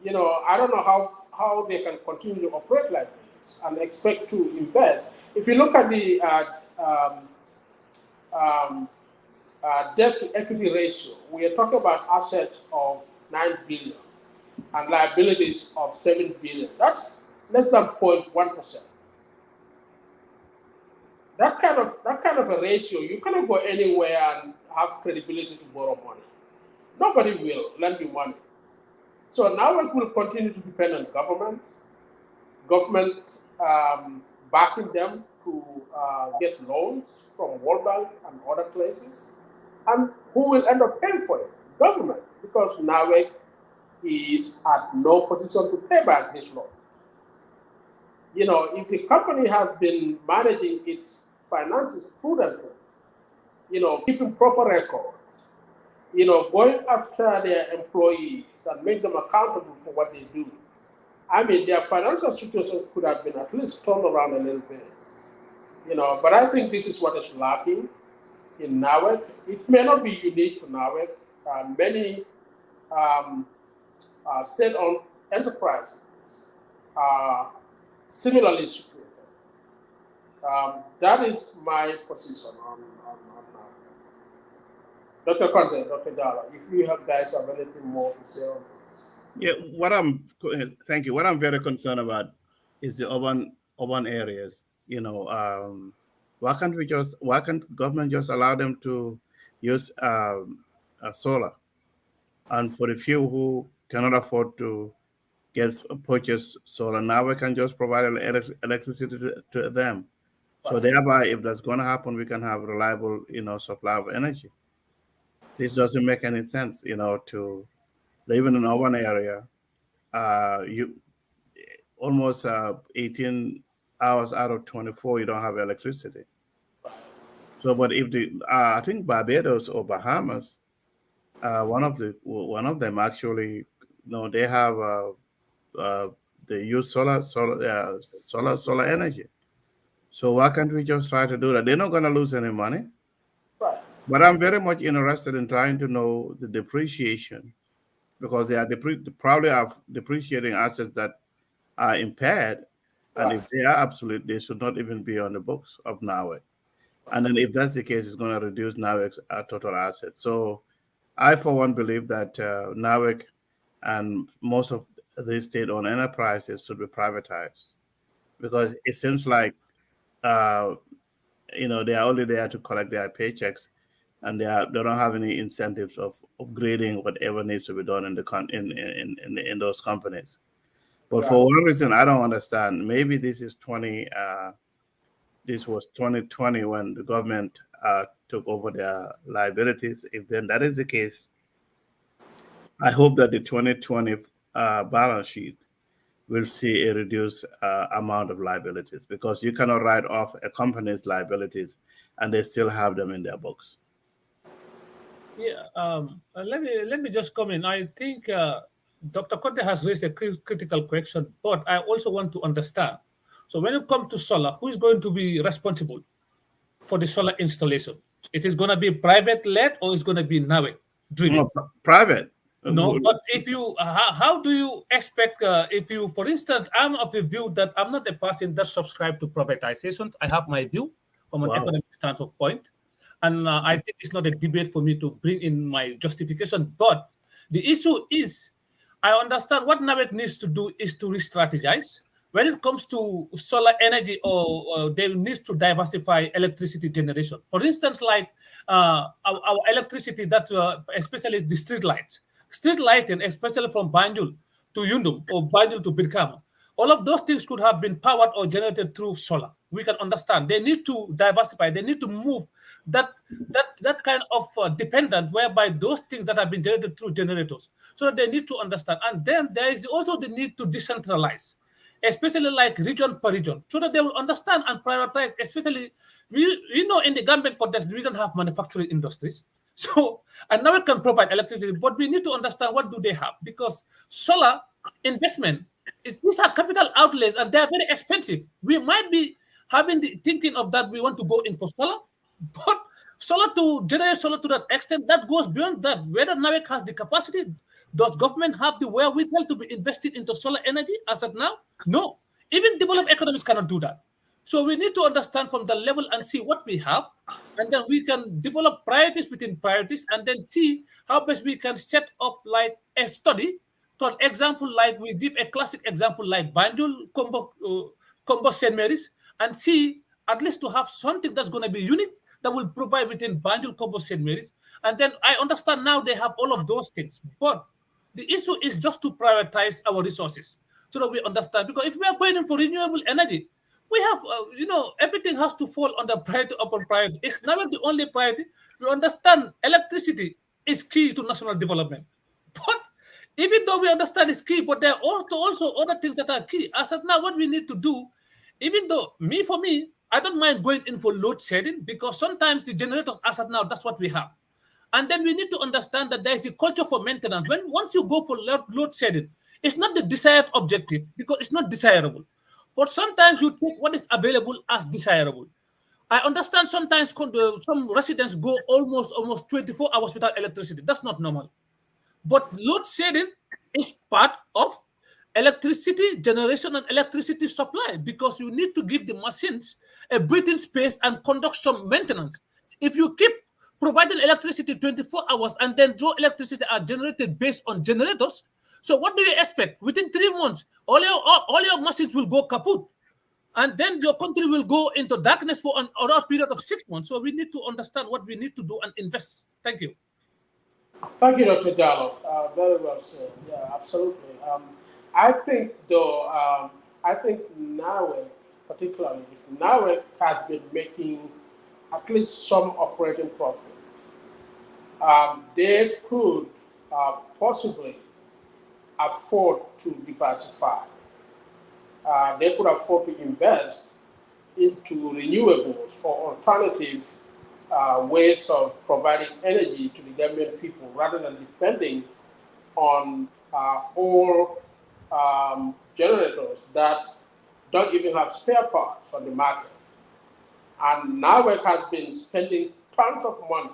I don't know how they can continue to operate like this and expect to invest. If you look at the debt to equity ratio, we are talking about assets of 9 billion and liabilities of 7 billion. That's less than 0.1%. That kind of a ratio, you cannot go anywhere and have credibility to borrow money. Nobody will lend you money. So now it will continue to depend on government backing them to get loans from World Bank and other places. And who will end up paying for it? Government, because NAWEC is at no position to pay back this loan. If the company has been managing its finances prudently, keeping proper records, going after their employees and make them accountable for what they do, I mean, their financial situation could have been at least turned around a little bit. But I think this is what is lacking in NAWEC. It may not be unique to NAWEC. Many state-owned enterprises are similarly situated. That is my position on Dr. Conteh, Dr. Jallow. If you guys have anything more to say on this. Yeah, thank you. What I'm very concerned about is the urban areas. Why can't government just allow them to use solar? And for the few who cannot afford to purchase solar, now we can just provide electricity to them. So thereby, if that's going to happen, we can have reliable, supply of energy. This doesn't make any sense, to live in an urban area. You almost 18 hours out of 24 you don't have electricity. So, but if I think Barbados or Bahamas, one of them actually, no, they have uh, they use solar energy. So why can't we just try to do that? They're not going to lose any money. Right. But I'm very much interested in trying to know the depreciation because they are probably have depreciating assets that are impaired, and Right. if they are absolute, they should not even be on the books of NAWEC. And then if that's the case, it's going to reduce NAWEC's total assets. So I, for one, believe that NAWEC and most of these state-owned enterprises should be privatized because it seems like uh, they are only there to collect their paychecks, and they don't have any incentives of upgrading whatever needs to be done in the in those companies. But Right. for one reason I don't understand, maybe this was 2020 when the government took over their liabilities. If then that is the case, I hope that the 2020 balance sheet will see a reduced amount of liabilities because you cannot write off a company's liabilities and they still have them in their books. Yeah, let me just come in. I think Dr. Conteh has raised a critical question, but I also want to understand. So when it comes to solar, who is going to be responsible for the solar installation? It is going to be private led or it's going to be NAWEC driven? No, private. No, but if you, how do you expect, if you, for instance, I'm of the view that I'm not a person that subscribe to privatizations. I have my view from an Wow. economic standpoint. And I think it's not a debate for me to bring in my justification. But the issue is, I understand what NABEC needs to do is to re-strategize. When it comes to solar energy, or they need to diversify electricity generation. For instance, like our electricity that, especially the street lighting, especially from Banjul to Yundum or Banjul to Birkama. All of those things could have been powered or generated through solar. We can understand they need to diversify. They need to move that kind of dependent, whereby those things that have been generated through generators. So that they need to understand. And then there is also the need to decentralize, especially like region per region, so that they will understand and prioritize. Especially, in the Gambian context, we don't have manufacturing industries. So, and now we can provide electricity, but we need to understand what do they have, because solar investment these are capital outlays and they are very expensive. We might be having the thinking of that we want to go in for solar, but solar to generate solar to that extent that goes beyond that. Whether NAWEC has the capacity, does government have the wherewithal to be invested into solar energy as of now? No. Even developed economies cannot do that. So we need to understand from the level and see what we have, and then we can develop priorities within priorities, and then see how best we can set up like a study. For an example, like we give a classic example like Banjul, Combo St. Mary's, and see at least to have something that's going to be unique that will provide within Banjul, Combo St. Mary's. And then I understand now they have all of those things, but the issue is just to prioritize our resources so that we understand. Because if we are going in for renewable energy, we have, everything has to fall under priority upon priority. It's never the only priority. We understand electricity is key to national development. But even though we understand it's key, but there are also other things that are key. As of now, what we need to do, even though for me, I don't mind going in for load shedding, because sometimes the generators, as of now, that's what we have. And then we need to understand that there is a culture for maintenance. When once you go for load shedding, it's not the desired objective because it's not desirable. But sometimes you take what is available as desirable. I understand sometimes some residents go almost 24 hours without electricity. That's not normal. But load shedding is part of electricity generation and electricity supply, because you need to give the machines a breathing space and conduct some maintenance. If you keep providing electricity 24 hours and then draw electricity are generated based on generators, so what do you expect? Within 3 months, all your machines will go kaput. And then your country will go into darkness for another period of 6 months. So we need to understand what we need to do and invest. Thank you. Thank you, Dr. Jallow. Very well said. Yeah, absolutely. I think, though, I think NAWEC, particularly, if NAWEC has been making at least some operating profit, they could possibly afford to diversify. they could afford to invest into renewables or alternative ways of providing energy to the Gambian people rather than depending on all generators that don't even have spare parts on the market. And Nawec'S has been spending tons of money,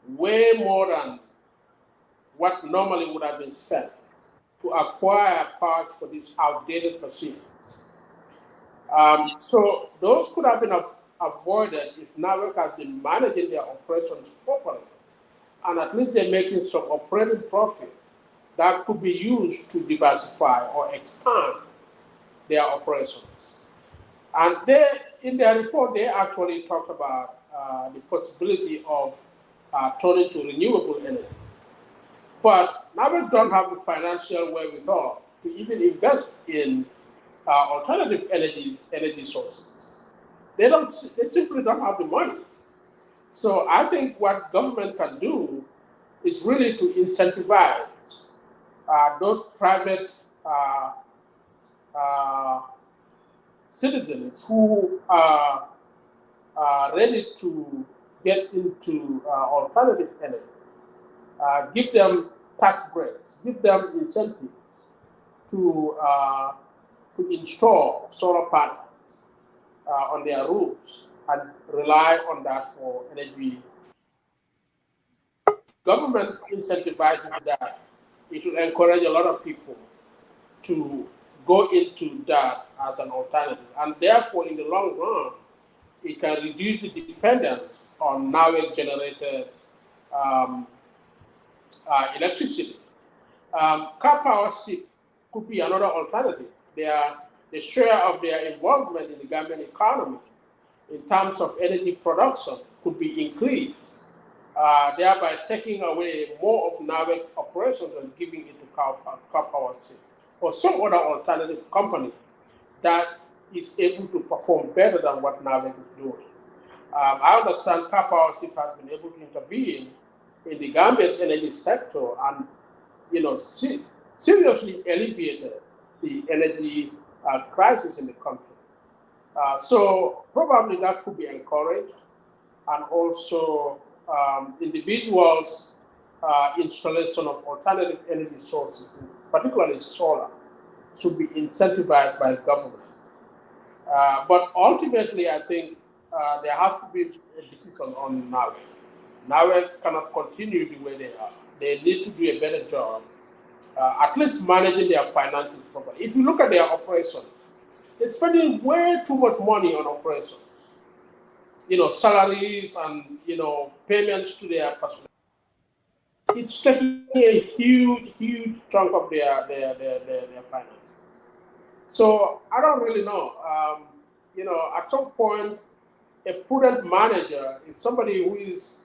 way more than what normally would have been spent, to acquire parts for these outdated machines. So those could have been avoided if Nawec'S has been managing their operations properly, and at least they're making some operating profit that could be used to diversify or expand their operations. And they, in their report, they actually talked about the possibility of turning to renewable energy. But Nawec'S don't have the financial wherewithal to even invest in alternative energy sources. They simply don't have the money. So I think what government can do is really to incentivize those private citizens who are ready to get into alternative energy. Give them tax breaks, give them incentives to install solar panels on their roofs and rely on that for energy. Government incentivizes that. It will encourage a lot of people to go into that as an alternative. And therefore, in the long run, it can reduce the dependence on Nawec'S generated electricity. Car power ship could be another alternative. The share of their involvement in the Gambian economy in terms of energy production could be increased, thereby taking away more of Nawec'S operations and giving it to car power ship or some other alternative company that is able to perform better than what Nawec'S is doing. I understand car power ship has been able to intervene in the Gambia's energy sector and seriously alleviated the energy crisis in the country. So probably that could be encouraged, and also individuals' installation of alternative energy sources, particularly solar, should be incentivized by government. But ultimately, I think there has to be a decision on Nawec'S. Nawec'S cannot continue the way they are. They need to do a better job, at least managing their finances properly. If you look at their operations, they're spending way too much money on operations. Salaries and payments to their personnel. It's taking a huge chunk of their finances. So I don't really know. At some point, a prudent manager, if somebody who is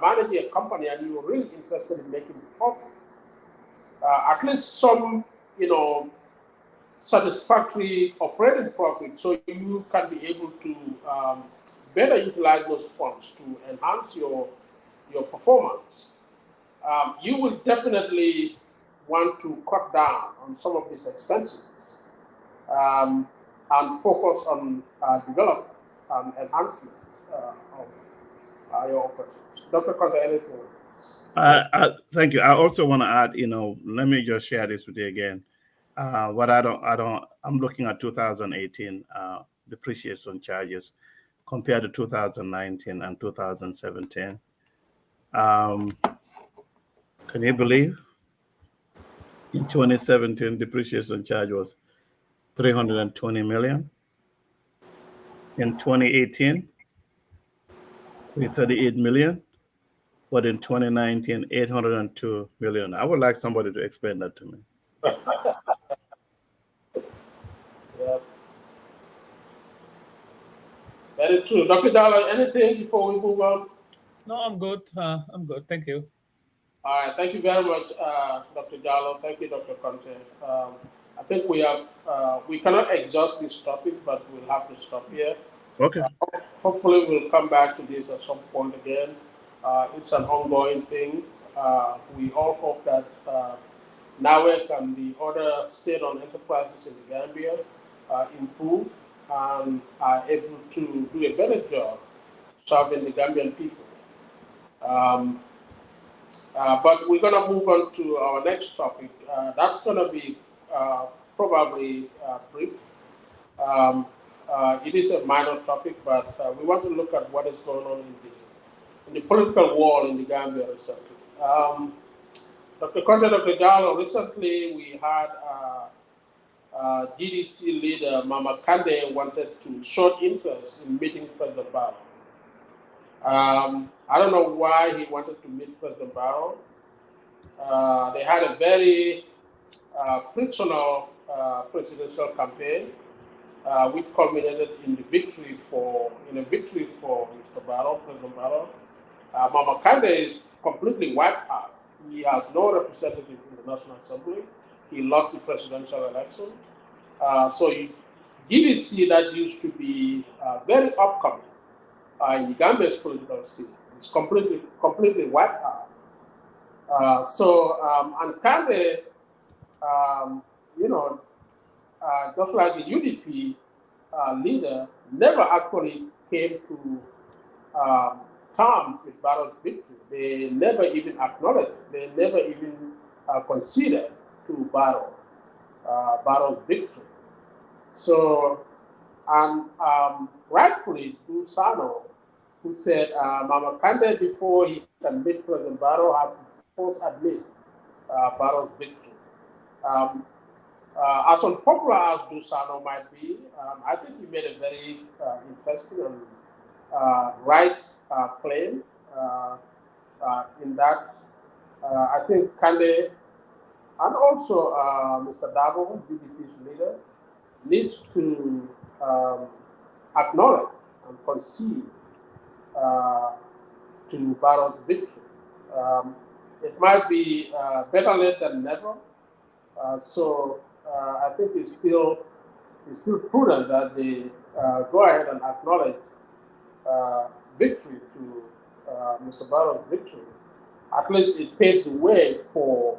managing a company and you're really interested in making profit, at least some, satisfactory operating profit, so you can be able to better utilize those funds to enhance your performance. You will definitely want to cut down on some of these expenses and focus on development and enhancement of your operations. Dr. Conteh, anything? Thank you. I also want to add, let me just share this with you again. I'm looking at 2018 depreciation charges compared to 2019 and 2017. Can you believe in 2017 depreciation charge was 320 million? In 2018, 338 million, but in 2019, 802 million. I would like somebody to explain that to me. Yeah. Very true. Dr. Jallow, anything before we move on? No, I'm good. I'm good. Thank you. All right. Thank you very much, Dr. Jallow. Thank you, Dr. Conteh. I think we cannot exhaust this topic, but we'll have to stop here. Okay. Hopefully, we'll come back to this at some point again. It's an ongoing thing. We all hope that Nawec and the other state-owned enterprises in the Gambia improve and are able to do a better job serving the Gambian people. But we're going to move on to our next topic. That's going to be probably brief. It is a minor topic, but we want to look at what is going on in the political war in the Gambia recently. Dr. Conteh, Dr. Jallow, recently we had GDC leader Mama Kandeh wanted to show interest in meeting President Barrow. I don't know why he wanted to meet President Barrow. They had a very frictional presidential campaign, which culminated in a victory for Mr. Barrow, President Barrow. Mama Kandeh is completely wiped out. He has no representative in the National Assembly. He lost the presidential election. So GDC that used to be very upcoming in the Gambia's political scene is completely wiped out. And Kandeh, just like the UDP leader, never actually came to terms with Barrow's victory. They never even acknowledged it. They never even considered to Barrow's victory. So, and rightfully, Sano, who said Mama Kandeh, before he can meet President Barrow, has to first admit Barrow's victory. As unpopular as Dusano might be, I think he made a very interesting and right claim in that I think Kandeh and also Mr. Dabo, UDP's leader, needs to acknowledge and concede to Barrow's victory. It might be better late than never. I think it's still prudent that they go ahead and acknowledge victory to Mr. Barrow's victory. At least it paves the way for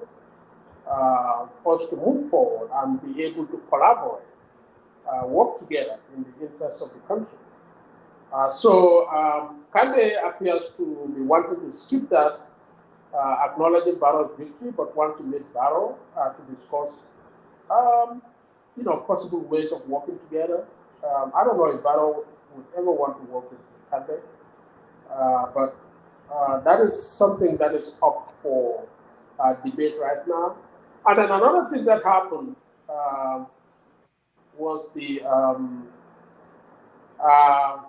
us to move forward and be able to collaborate, work together in the interests of the country. Kandeh appears to be wanting to skip that, acknowledging Barrow's victory, but wants to meet Barrow to discuss, possible ways of working together. I don't know if Barrow would ever want to work with Kandeh, but that is something that is up for debate right now. And then another thing that happened was the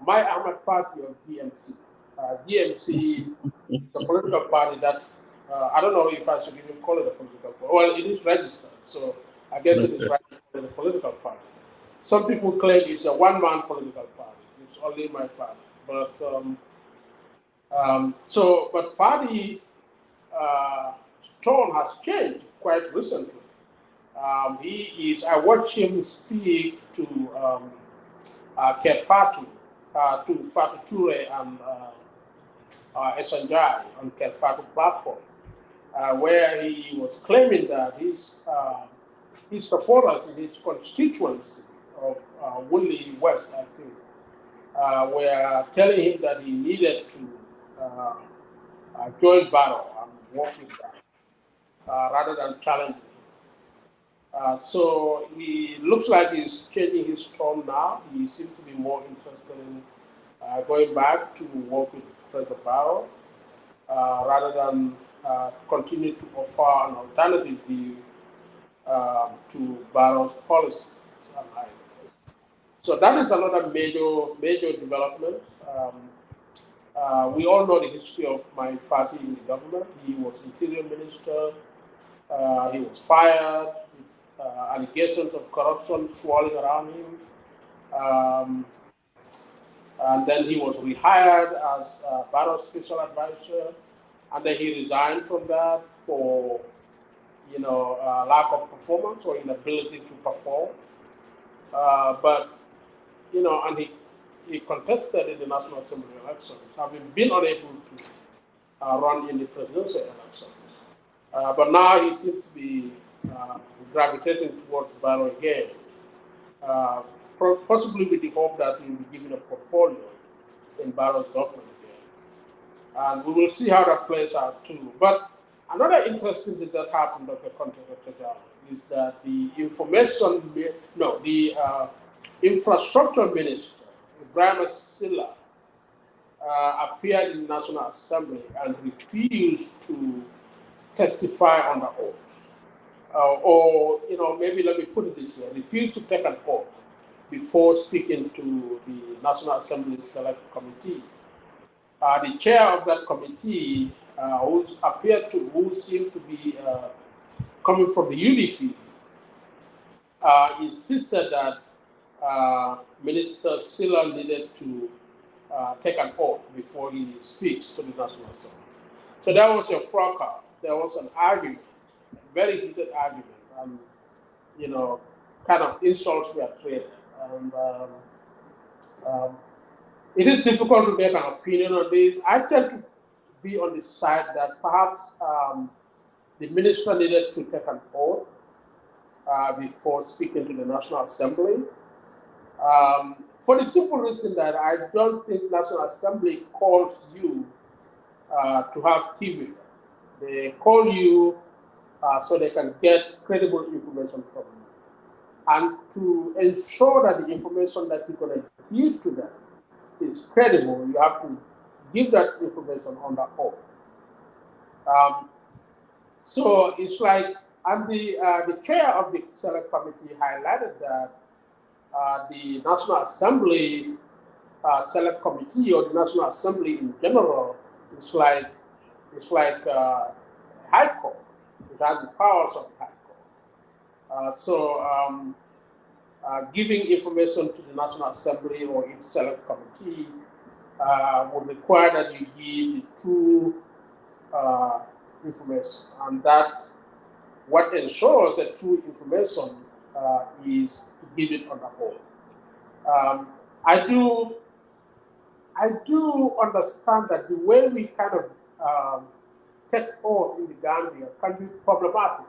my Ahmad Fati of DMC. DMC is a political party that I don't know if I should even call it a political party. Well, it is registered, so I guess it is right to call it a political party. Some people claim it's a one-man political party. It's only my Fati. But but Fati tone has changed quite recently. I watched him speak to Fatu Ture and Esanjai on Fatu platform, where he was claiming that his supporters in his constituency of Woodley West, I think, were telling him that he needed to join Barrow and work with them rather than challenging him. So he looks like he's changing his tone now. He seems to be more interested in going back to work with President Barrow rather than continue to offer an alternative view to Barrow's policies and ideas. So that is another major development. We all know the history of my Fati in the government. He was interior minister. He was fired. Allegations of corruption swirling around him. And then he was rehired as Barrow's special advisor. And then he resigned from that for, lack of performance or inability to perform. And he contested in the National Assembly elections, having been unable to run in the presidential elections. But now he seems to be gravitating towards Barrow again, uh, possibly with the hope that he will be given a portfolio in Barrow's government again. And we will see how that plays out too. But another interesting thing that happened, Dr. Conteh, Dr. Jallow, is that the infrastructure minister, Ibrahim Sillah, appeared in the National Assembly and refused to testify under oath. Maybe let me put it this way, refused to take an oath before speaking to the National Assembly Select Committee. The chair of that committee, who seemed to be coming from the UDP, insisted that Minister Sillah needed to take an oath before he speaks to the National Assembly. So there was a fracas. There was an argument, a very heated argument, and kind of insults were traded. And it is difficult to make an opinion on this. I tend to be on the side that perhaps the minister needed to take an oath before speaking to the National Assembly. For the simple reason that I don't think National Assembly calls you to have tea with them. They call you so they can get credible information from you. And to ensure that the information that you're going to give to them is credible, you have to give that information on the oath. So it's like, and the chair of the Select Committee highlighted that the National Assembly Select Committee, or the National Assembly in general, it's like High Court. It has the powers of High Court. Giving information to the National Assembly or its Select Committee would require that you give the true information, and that what ensures that true information is to give it on the whole. I do understand that the way we kind of take oath in the Gambia can be problematic.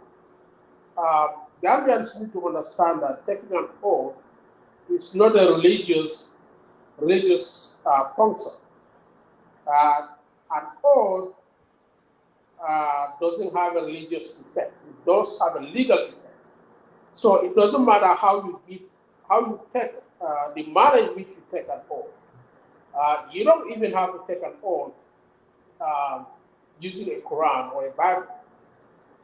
Gambians need to understand that taking an oath is not a religious function. An oath doesn't have a religious effect. It does have a legal effect. So it doesn't matter how you take the manner in which you take an oath. You don't even have to take an oath using a Quran or a Bible.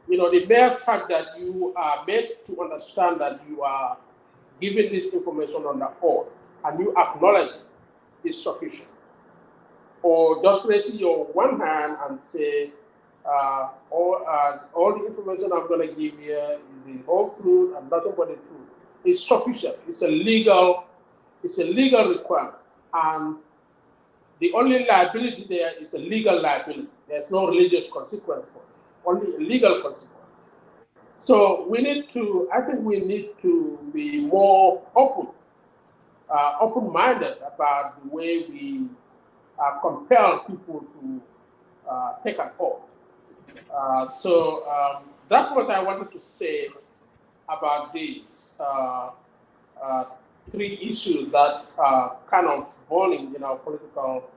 The mere fact that you are made to understand that you are giving this information on the oath and you acknowledge it is sufficient. Or just raising your one hand and say, all the information I'm going to give here is the whole truth and nothing but the truth. It's sufficient. It's a legal requirement. And the only liability there is a legal liability. There's no religious consequence for it. Only a legal consequence. So I think we need to be more open-minded about the way we compel people to take an oath. That's what I wanted to say about these three issues that are kind of burning in our political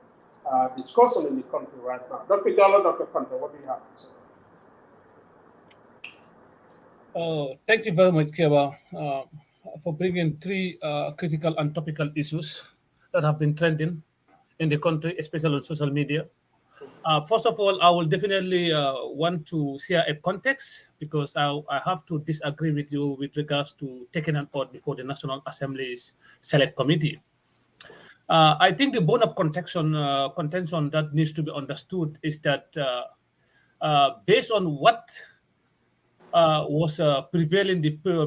discussion in the country right now. Dr. Jallow, Dr. Conteh, what do you have to say? Thank you very much, Keba, for bringing three critical and topical issues that have been trending in the country, especially on social media. First of all, I will definitely want to share a context because I have to disagree with you with regards to taking an oath before the National Assembly's Select Committee. I think the bone of contention that needs to be understood is that based on what was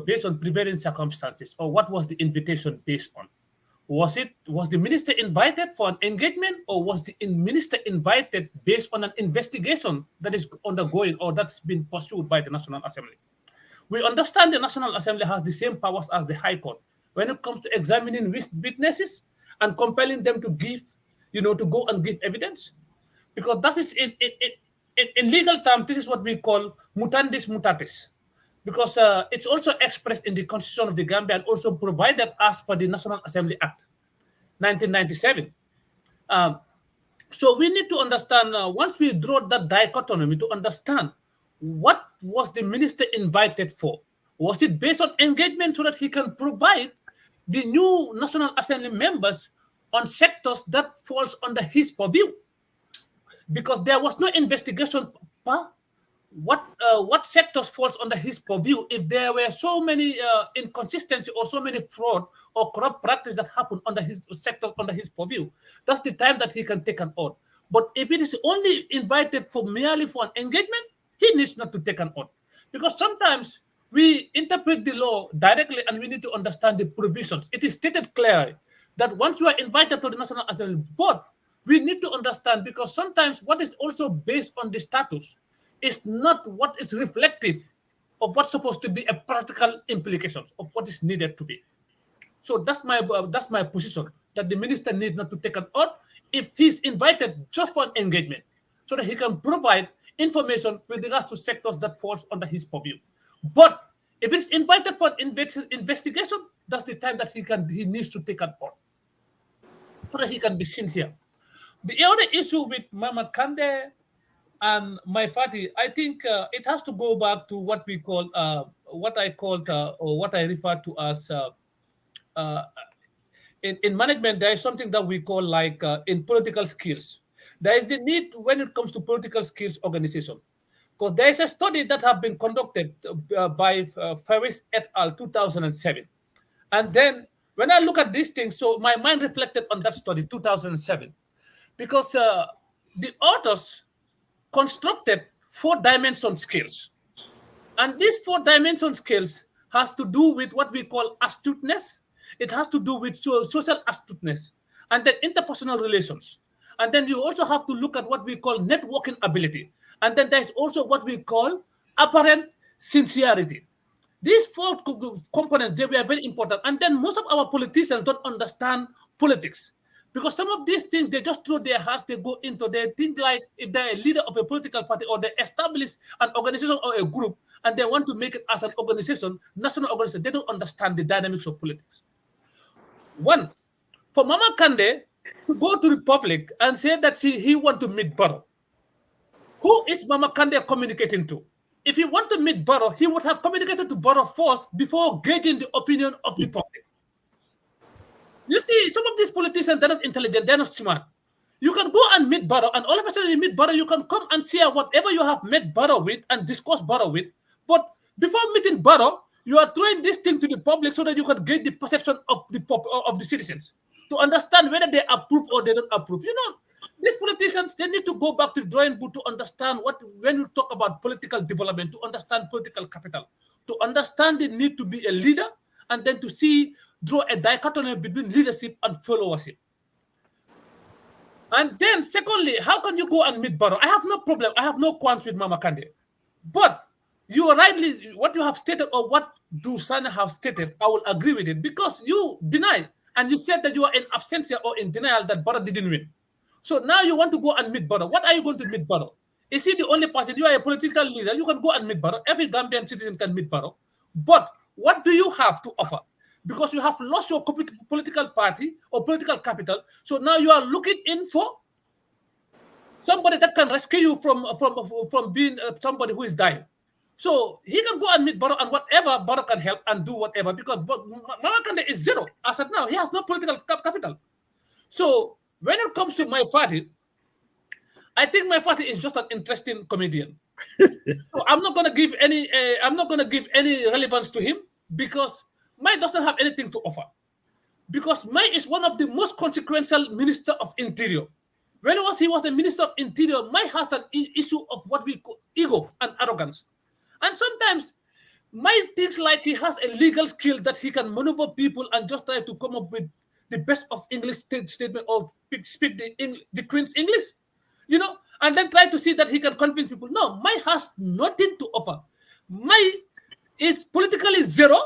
based on prevailing circumstances, or what was the invitation based on? Was the minister invited for an engagement, or was the minister invited based on an investigation that is undergoing or that's been pursued by the National Assembly? We understand the National Assembly has the same powers as the High Court when it comes to examining witnesses and compelling them to to go and give evidence, because that is in legal terms, this is what we call mutandis mutatis. because it's also expressed in the Constitution of the Gambia and also provided as per the National Assembly Act 1997. Um, so we need to understand once we draw that dichotomy to understand what was the minister invited for. Was it based on engagement so that he can provide the new National Assembly members on sectors that falls under his purview? Because there was no investigation. What sectors falls under his purview if there were so many inconsistency or so many fraud or corrupt practice that happened under his sector under his purview. That's the time that he can take an oath. But if it is only invited for merely for an engagement, he needs not to take an oath, because sometimes we interpret the law directly and we need to understand the provisions. It is stated clearly that once you are invited to the National Assembly board, we need to understand, because sometimes what is also based on the status is not what is reflective of what's supposed to be a practical implications of what is needed to be. So that's my position, that the minister need not to take an oath if he's invited just for an engagement, so that he can provide information with regards to sectors that falls under his purview. But if it's invited for an investigation, that's the time that he needs to take an oath, so that he can be sincere. The other issue with Mama Kandeh and my party, I think it has to go back to what we call, what I called, or what I refer to as, uh, in management, there is something that we call like in political skills. There is the need when it comes to political skills organization. Because there is a study that have been conducted by Ferris et al. 2007. And then when I look at these things, so my mind reflected on that study, 2007, because the authors constructed four-dimension skills. And these four-dimension skills has to do with what we call astuteness. It has to do with social astuteness, and then interpersonal relations. And then you also have to look at what we call networking ability. And then there's also what we call apparent sincerity. These four components, they were very important. And then most of our politicians don't understand politics, because some of these things, they just throw their hearts, they go into, they think like if they're a leader of a political party or they establish an organization or a group and they want to make it as an organization, national organization, they don't understand the dynamics of politics. One, for Mama Kandeh to go to the public and say that he want to meet Barrow, who is Mama Kandeh communicating to? If he want to meet Barrow, he would have communicated to Barrow first before gauging the opinion of the public. You see, some of these politicians, they're not intelligent, they're not smart. You can go and meet Barrow, and all of a sudden you meet Barrow, you can come and share whatever you have met Barrow with and discuss Barrow with. But before meeting Barrow, you are throwing this thing to the public so that you can get the perception of the citizens to understand whether they approve or they don't approve. You know, these politicians, they need to go back to the drawing board to understand what, when you talk about political development, to understand political capital, to understand the need to be a leader, and then to draw a dichotomy between leadership and followership. And then, secondly, how can you go and meet Barrow? I have no problem. I have no qualms with Mama Kandeh. But you are rightly, what you have stated or what Dusana have stated, I will agree with it, because you deny and you said that you are in absentia or in denial that Barrow didn't win. So now you want to go and meet Barrow. What are you going to meet Barrow? Is he the only person? You are a political leader. You can go and meet Barrow. Every Gambian citizen can meet Barrow. But what do you have to offer? Because you have lost your political party or political capital. So now you are looking in for somebody that can rescue you from being somebody who is dying. So he can go and meet Barrow, and whatever Barrow can help and do whatever, because Mama Kandeh is zero. As of now, he has no political capital. So when it comes to my party, I think my party is just an interesting comedian. So I'm not gonna give any relevance to him, because Mai doesn't have anything to offer. Because Mai is one of the most consequential minister of interior. When he was the minister of interior, Mai has an issue of what we call ego and arrogance. And sometimes Mai thinks like he has a legal skill that he can maneuver people and just try to come up with the best of English statement or speak the Queen's English, you know, and then try to see that he can convince people. No, Mai has nothing to offer. Mai is politically zero,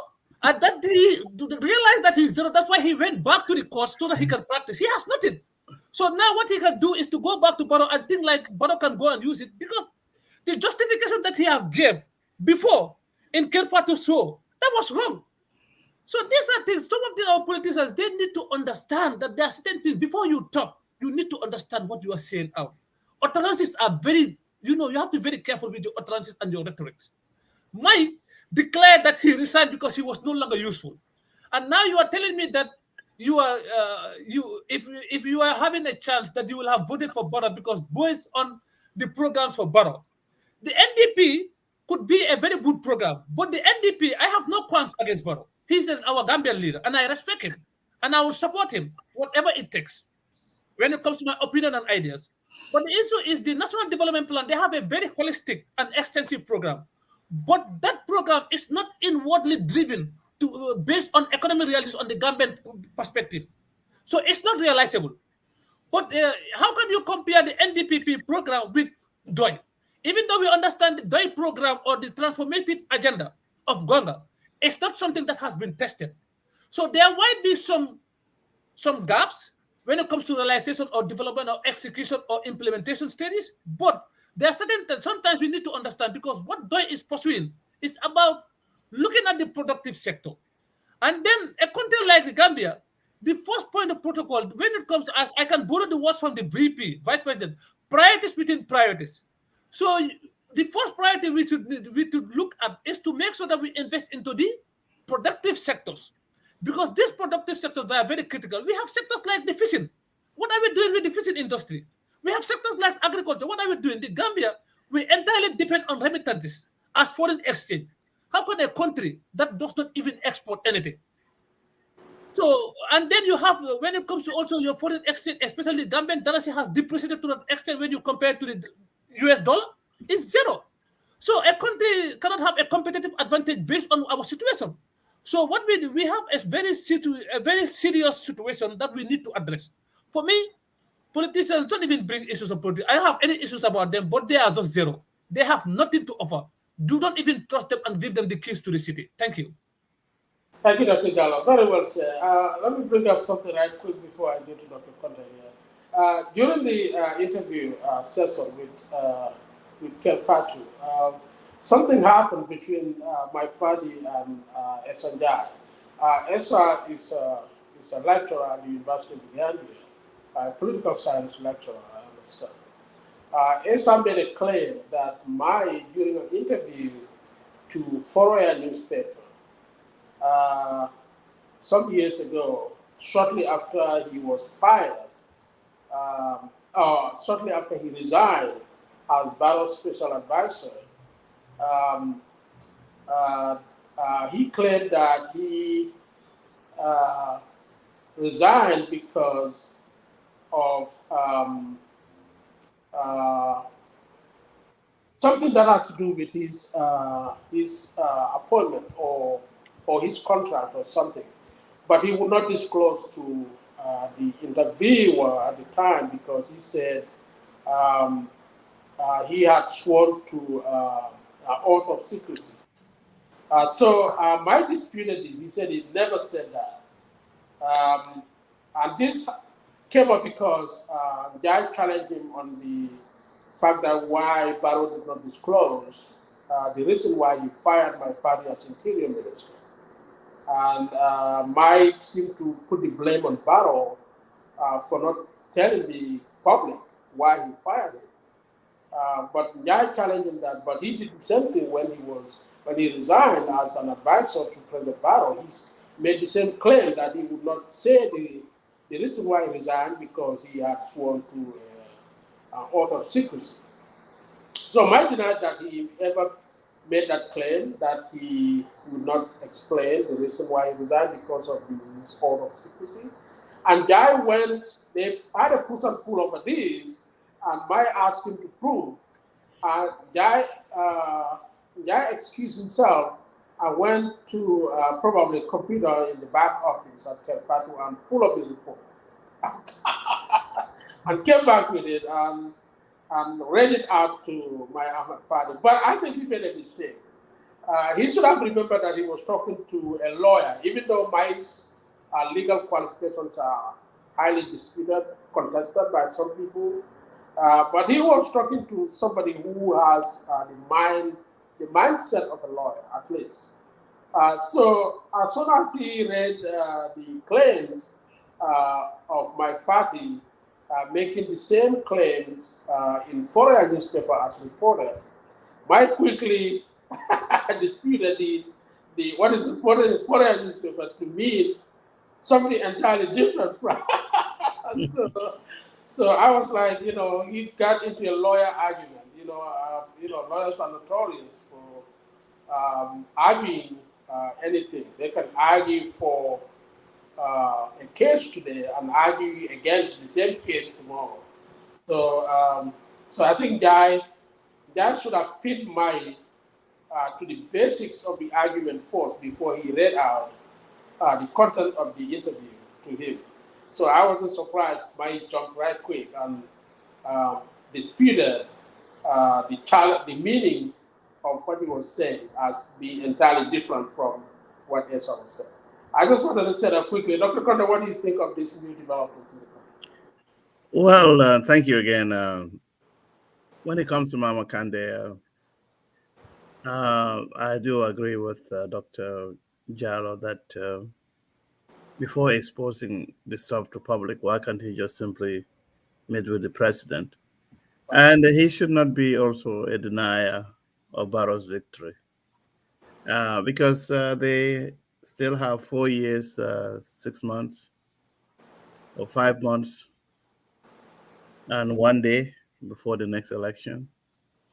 and that he realized that he's zero. That's why he went back to the courts so that he can practice. He has nothing. So now what he can do is to go back to Barrow and think like Barrow can go and use it, because the justification that he have gave before in Kerfatu show. That was wrong. So these are things, some of our politicians, they need to understand that there are certain things, before you talk, you need to understand what you are saying out. Utterances are very, you have to be very careful with your utterances and your rhetorics. Mike declared that he resigned because he was no longer useful. And now you are telling me that you are if you are having a chance that you will have voted for Barrow because based on the programs for Barrow, the NDP could be a very good program, but the NDP, I have no qualms against Barrow. He's our Gambian leader, and I respect him, and I will support him, whatever it takes, when it comes to my opinion and ideas. But the issue is the National Development Plan, they have a very holistic and extensive program. But that program is not inwardly driven to based on economic realities on the Gambian perspective. So it's not realizable. But how can you compare the NDPP program with DOI? Even though we understand the DOI program or the transformative agenda of Gonga, it's not something that has been tested. So there might be some gaps when it comes to realization or development or execution or implementation stages. But there are certain things sometimes we need to understand because what DOI is pursuing is about looking at the productive sector. And then a country like the Gambia, the first point of protocol, when it comes to, I can borrow the words from the VP, Vice President, priorities within priorities. So the first priority we should look at is to make sure that we invest into the productive sectors. Because these productive sectors, they are very critical. We have sectors like the fishing. What are we doing with the fishing industry? We have sectors like agriculture. What are we doing? The Gambia, we entirely depend on remittances as foreign exchange. How can a country that does not even export anything? So, and then you have, when it comes to also your foreign exchange, especially Gambian currency has depreciated to that extent when you compare to the US dollar, is zero. So a country cannot have a competitive advantage based on our situation. So what we do, we have a very serious situation that we need to address. For me, politicians don't even bring issues of politics. I don't have any issues about them, but they are just zero. They have nothing to offer. Do not even trust them and give them the keys to the city. Thank you. Thank you, Dr. Jallow. Very well said. Let me bring up something right quick before I go to Dr. Conteh here. During the interview session with Kerfatu, something happened between my Fadi and Esanjai. Esa is a lecturer at the University of Gambia, a political science lecturer, I understand. Esa made a claim that during an interview to Foreign newspaper, some years ago, shortly after he was fired, or shortly after he resigned as Barrow's special advisor, um, he claimed that he resigned because of something that has to do with his appointment or his contract or something. But he would not disclose to the interviewer at the time because he said he had sworn to an oath of secrecy. So my disputed this. He said he never said that. And this came up because Jai challenged him on the fact that why Barrow did not disclose the reason why he fired my father as Interior Minister. And Mike seemed to put the blame on Barrow for not telling the public why he fired him. But Yai challenged him that, but he did the same thing when he resigned as an advisor to President Barrow. He made the same claim that he would not say the reason why he resigned because he had sworn to an oath of secrecy. So Mike denied that he ever made that claim, that he would not explain the reason why he resigned because of his oath of secrecy. And Jai they had a push and pull over this, and Mike asked him to prove. And Jai excused himself and went to probably a computer in the back office at Kerfatu and pulled up the report. And came back with it and read it out to my Ahmad Fadi. But I think he made a mistake. He should have remembered that he was talking to a lawyer, even though Mike's legal qualifications are highly disputed, contested by some people. But he was talking to somebody who has the mindset of a lawyer, at least. So as soon as he read the claims of my party making the same claims in foreign newspaper as reported, Mike quickly disputed the what is reported in foreign newspaper to mean something entirely different from. so, so I was like, he got into a lawyer argument. Lawyers are notorious for arguing anything. They can argue for a case today and argue against the same case tomorrow. So I think Guy should have pinned my to the basics of the argument first before he read out the content of the interview to him. So I wasn't surprised. Mike jumped right quick and disputed the meaning of what he was saying as being entirely different from what Esau was saying. I just wanted to say that quickly. Dr. Conteh, what do you think of this new development in the country? Well, thank you again. When it comes to Mama Kandeh, I do agree with Dr. Jallow that before exposing the stuff to public, why can't he just simply meet with the president? And he should not be also a denier of Barrow's victory because they still have 4 years, 6 months, or 5 months, and 1 day before the next election.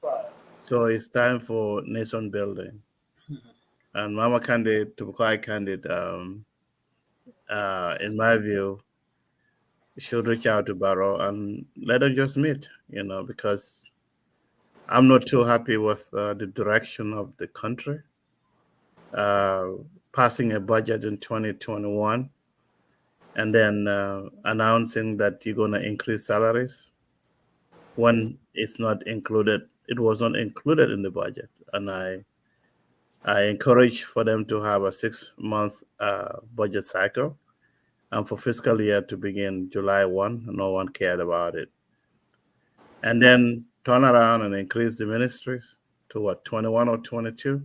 Right. So it's time for nation building. And Mama Kandeh, to be quite candid, in my view, should reach out to Barrow and let them just meet, because I'm not too happy with the direction of the country. Passing a budget in 2021 and then announcing that you're going to increase salaries when it's not included. It was not included in the budget. And I encourage for them to have a 6-month budget cycle and for fiscal year to begin July 1. No one cared about it. And then turn around and increase the ministries to what, 21 or 22,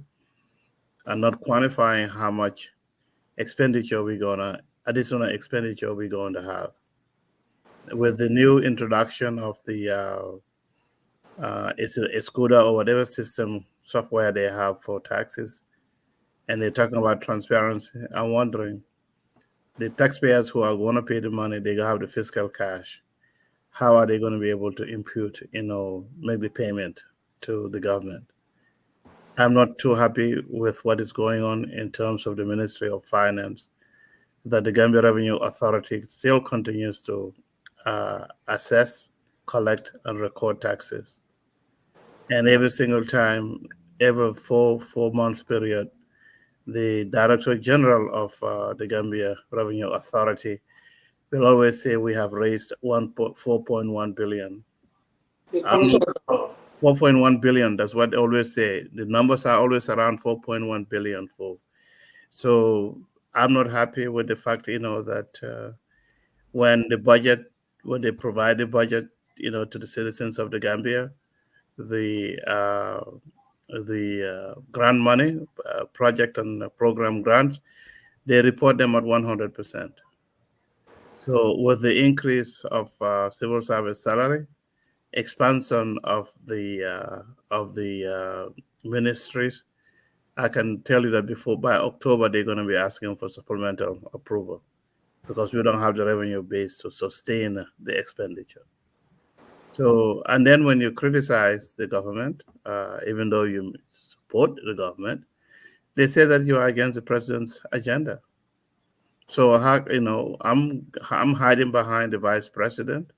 and not quantifying how much additional expenditure we're going to have. With the new introduction of the Escuda or whatever system software they have for taxes, and they're talking about transparency, I'm wondering, the taxpayers who are going to pay the money, they have the fiscal cash. How are they going to be able to impute, make the payment to the government? I'm not too happy with what is going on in terms of the Ministry of Finance, that the Gambia Revenue Authority still continues to assess, collect, and record taxes. And every single time, every four months period, the Director General of the Gambia Revenue Authority will always say we have raised 4.1 billion. 4.1 billion, that's what they always say. The numbers are always around 4.1 billion. So I'm not happy with the fact, that when they provide the budget, to the citizens of the Gambia, the grant money, project and program grants, they report them at 100%. So with the increase of civil service salary, expansion of the ministries, I can tell you that by October they're going to be asking for supplemental approval because we don't have the revenue base to sustain the expenditure. So, and then when you criticize the government, even though you support the government, they say that you are against the president's agenda. So, I'm hiding behind the vice president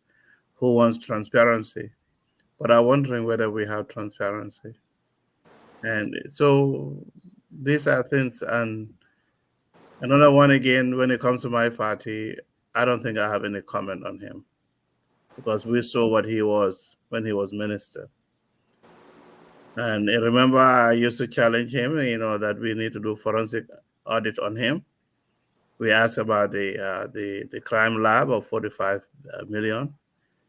who wants transparency, but I'm wondering whether we have transparency. And so these are things. And another one, again, when it comes to my party, I don't think I have any comment on him because we saw what he was when he was minister. And remember, I used to challenge him, that we need to do forensic audit on him. We asked about the crime lab of 45 million.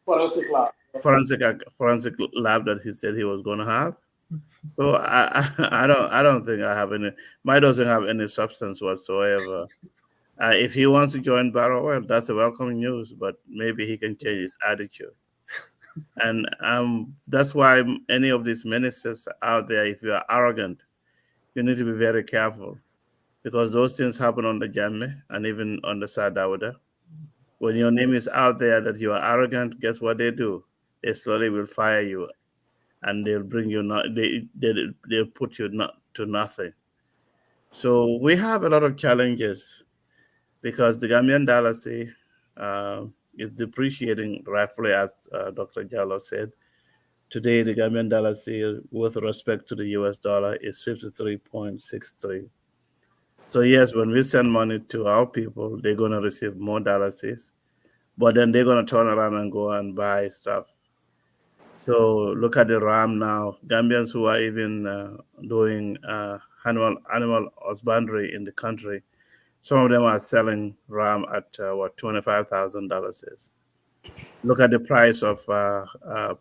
Forensic lab. Forensic lab that he said he was going to have. So I don't think I have any. Mine doesn't have any substance whatsoever. If he wants to join Barrow, well, that's a welcome news. But maybe he can change his attitude. And that's why any of these ministers out there, if you are arrogant, you need to be very careful because those things happen on the Jamme and even on the Sadawada. When your name is out there that you are arrogant, guess what they do? They slowly will fire you and they'll bring you not they'll put you not to nothing. So we have a lot of challenges because the Gambian dollar is depreciating rightfully, as Dr. Jallow said. Today, the Gambian dollar with respect to the US dollar, is 53.63. So, yes, when we send money to our people, they're going to receive more dollars, but then they're going to turn around and go and buy stuff. So, look at the RAM now. Gambians who are even doing animal husbandry in the country, some of them are selling RAM at what $25,000 is. Look at the price of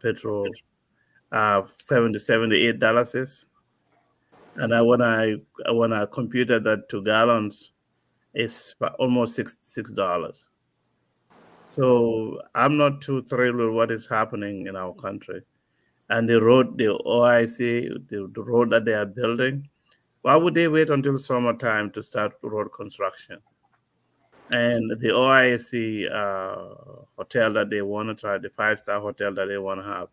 petrol, $78 is. And when I computed that to gallons, it's almost $6. So I'm not too thrilled with what is happening in our country. And the road, the OIC, the road that they are building, why would they wait until summertime to start road construction? And the OIC hotel that they want to try, the five-star hotel that they want to have,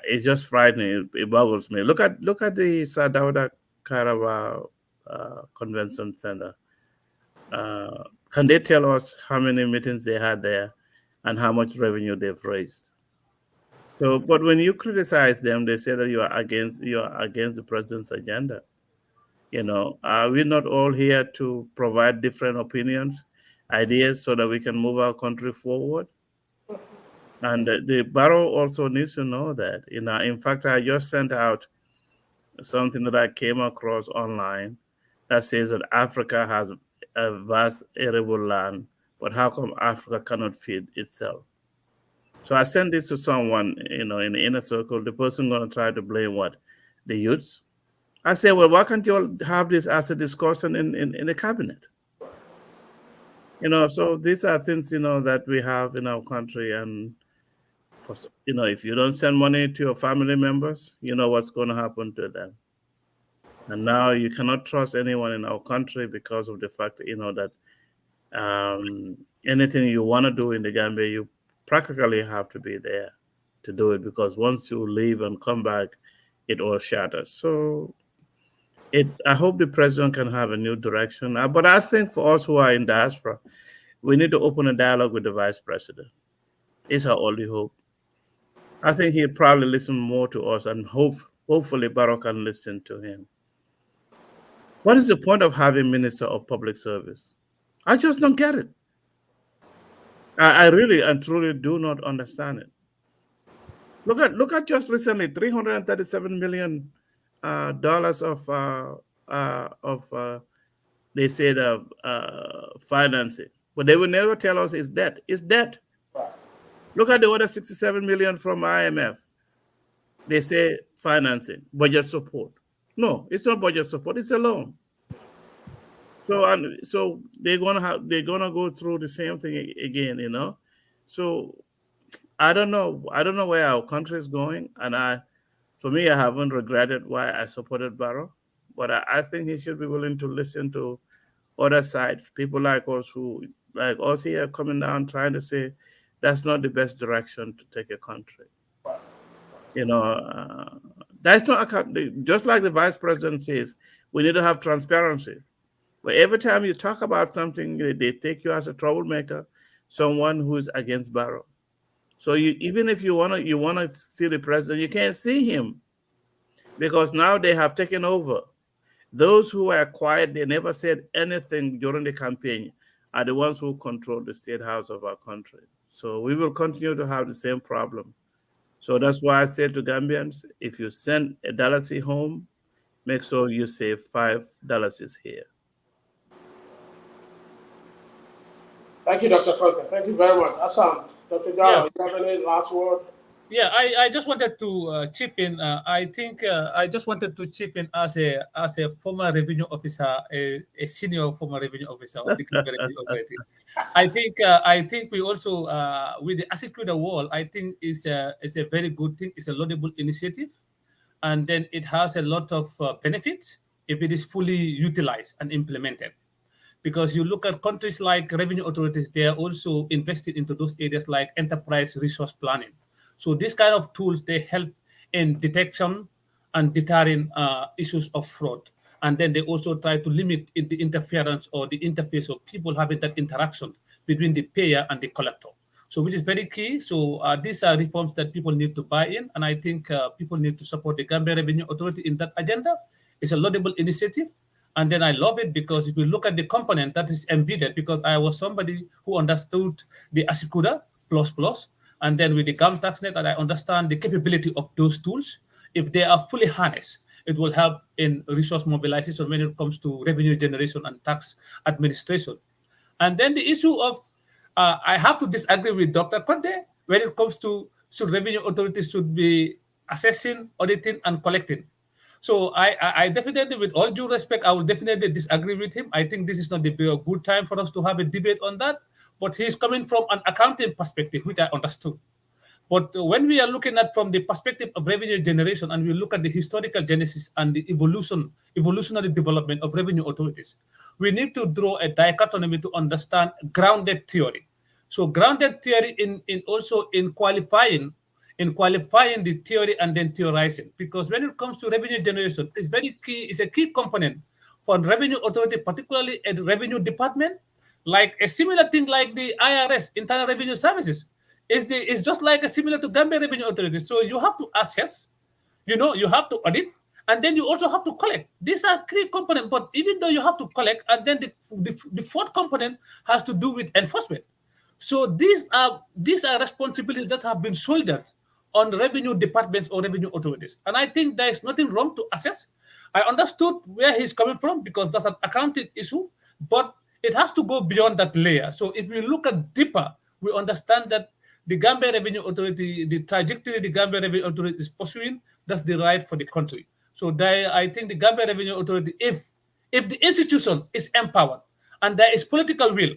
it's just frightening. It boggles me. Look at the Sadauda Caraba Convention Center. Can they tell us how many meetings they had there and how much revenue they've raised? So, but when you criticize them, they say that you are against the president's agenda. Are we not all here to provide different opinions, ideas, so that we can move our country forward? And the borough also needs to know that. In fact, I just sent out something that I came across online that says that Africa has a vast arable land, but how come Africa cannot feed itself? So I sent this to someone, in the inner circle. The person going to try to blame what? The youths. I said, well, why can't you all have this as a discussion in the cabinet? So these are things, that we have in our country. And if you don't send money to your family members, you know what's going to happen to them. And now you cannot trust anyone in our country because of the fact that anything you want to do in the Gambia, you practically have to be there to do it, because once you leave and come back, it all shatters. So I hope the president can have a new direction. But I think for us who are in diaspora, we need to open a dialogue with the vice president. It's our only hope. I think he'll probably listen more to us, and hopefully Barrow can listen to him. What is the point of having Minister of Public Service? I just don't get it. I really and truly do not understand it. Look at just recently, $337 million of they said financing, but they will never tell us it's debt. It's debt. Look at the other 67 million from IMF. They say financing, budget support. No, it's not budget support. It's a loan. So they're gonna go through the same thing again. So I don't know. I don't know where our country is going, and for me, I haven't regretted why I supported Barrow, but I think he should be willing to listen to other sides, people like us here, coming down trying to say that's not the best direction to take a country. You know, that's not just like the vice president says. We need to have transparency. But every time you talk about something, they take you as a troublemaker, someone who is against Barrow. So even if you wanna see the president, you can't see him because now they have taken over. Those who were quiet, they never said anything during the campaign, are the ones who control the state house of our country. So we will continue to have the same problem. So that's why I say to Gambians, if you send a Dalasi home, make sure you save $5 here. Thank you, Dr. Conteh. Thank you very much. Assam, Dr. Yeah. Jallow, you have any last word? Yeah, I just wanted to chip in. I think I just wanted to chip in as a former revenue officer, a senior former revenue officer of the Gambia Revenue Authority. I think we also with the Asikuda wall. I think is a very good thing. It's a laudable initiative, and then it has a lot of benefits if it is fully utilized and implemented, because you look at countries like revenue authorities, they are also invested into those areas like enterprise resource planning. So these kind of tools, they help in detection and deterring issues of fraud. And then they also try to limit the interference or the interface of people having that interaction between the payer and the collector. So which is very key. So these are reforms that people need to buy in, and I think people need to support the Gambia Revenue Authority in that agenda. It's a laudable initiative, and then I love it because if you look at the component that is embedded, because I was somebody who understood the Asikuda plus plus, and then with the GAM TaxNet, and I understand the capability of those tools. If they are fully harnessed, it will help in resource mobilization when it comes to revenue generation and tax administration. And then the issue of, I have to disagree with Dr. Conteh when it comes to should revenue authorities should be assessing, auditing, and collecting. So I definitely, with all due respect, I will definitely disagree with him. I think this is not the good time for us to have a debate on that. But he's coming from an accounting perspective, which I understood. But when we are looking at from the perspective of revenue generation, and we look at the historical genesis and the evolutionary development of revenue authorities, we need to draw a dichotomy to understand grounded theory. So grounded theory in also in qualifying the theory and then theorizing. Because when it comes to revenue generation, it's very key, it's a key component for revenue authority, particularly a revenue department, like a similar thing like the IRS, Internal Revenue Services. Is just like a similar to Gambia Revenue Authority. So you have to assess, you have to audit, and then you also have to collect. These are three components, but even though you have to collect, and then the fourth component has to do with enforcement. So these are responsibilities that have been shouldered on revenue departments or revenue authorities. And I think there is nothing wrong to assess. I understood where he's coming from because that's an accounting issue, but it has to go beyond that layer. So if we look at deeper, we understand that the Gambia Revenue Authority, the trajectory the Gambia Revenue Authority is pursuing, that's the right for the country. So I think the Gambia Revenue Authority, if the institution is empowered and there is political will,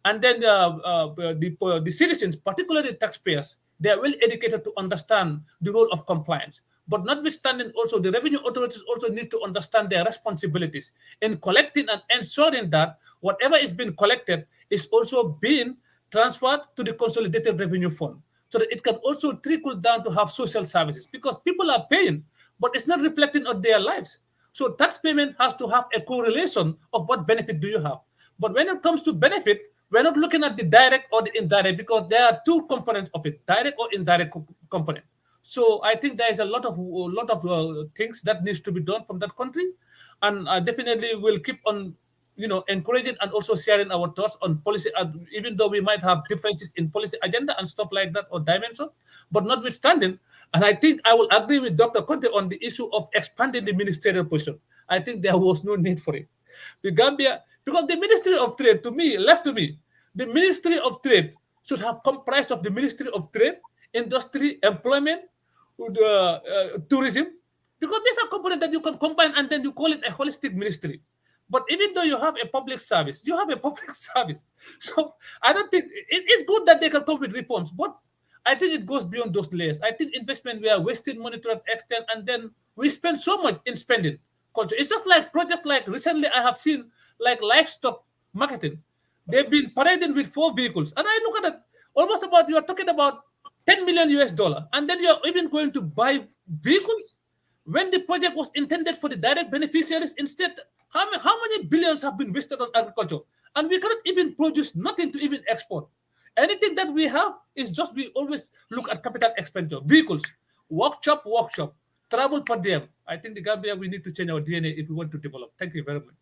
and then the citizens, particularly taxpayers, they are well educated to understand the role of compliance. But notwithstanding, also the revenue authorities also need to understand their responsibilities in collecting and ensuring that whatever is being collected is also being transferred to the consolidated revenue fund, so that it can also trickle down to have social services, because people are paying, but it's not reflecting on their lives. So tax payment has to have a correlation of what benefit do you have. But when it comes to benefit, we're not looking at the direct or the indirect, because there are two components of it: direct or indirect component. So I think there is a lot of things that needs to be done from that country, and definitely will keep on, encouraging and also sharing our thoughts on policy, even though we might have differences in policy agenda and stuff like that or dimension. But notwithstanding, and I think I will agree with Dr. Conte on the issue of expanding the ministerial position. I think there was no need for it. The Gambia, because the Ministry of Trade, left to me, the Ministry of Trade should have comprised of the Ministry of Trade, Industry, Employment, tourism, because these are components that you can combine and then you call it a holistic ministry. But even though you have a public service, you have a public service. So I don't think it's good that they can come with reforms, but I think it goes beyond those layers. I think investment, we are wasting money to that extent, and then we spend so much in spending culture. It's just like projects like recently I have seen like livestock marketing. They've been parading with 4 vehicles, and I look at it almost about, you are talking about 10 million US dollar, and then you're even going to buy vehicles when the project was intended for the direct beneficiaries. Instead, how many billions have been wasted on agriculture, and we cannot even produce nothing to even export. Anything that we have is just, we always look at capital expenditure, vehicles, workshop, travel per diem. I think the Gambia, we need to change our DNA if we want to develop. Thank you very much.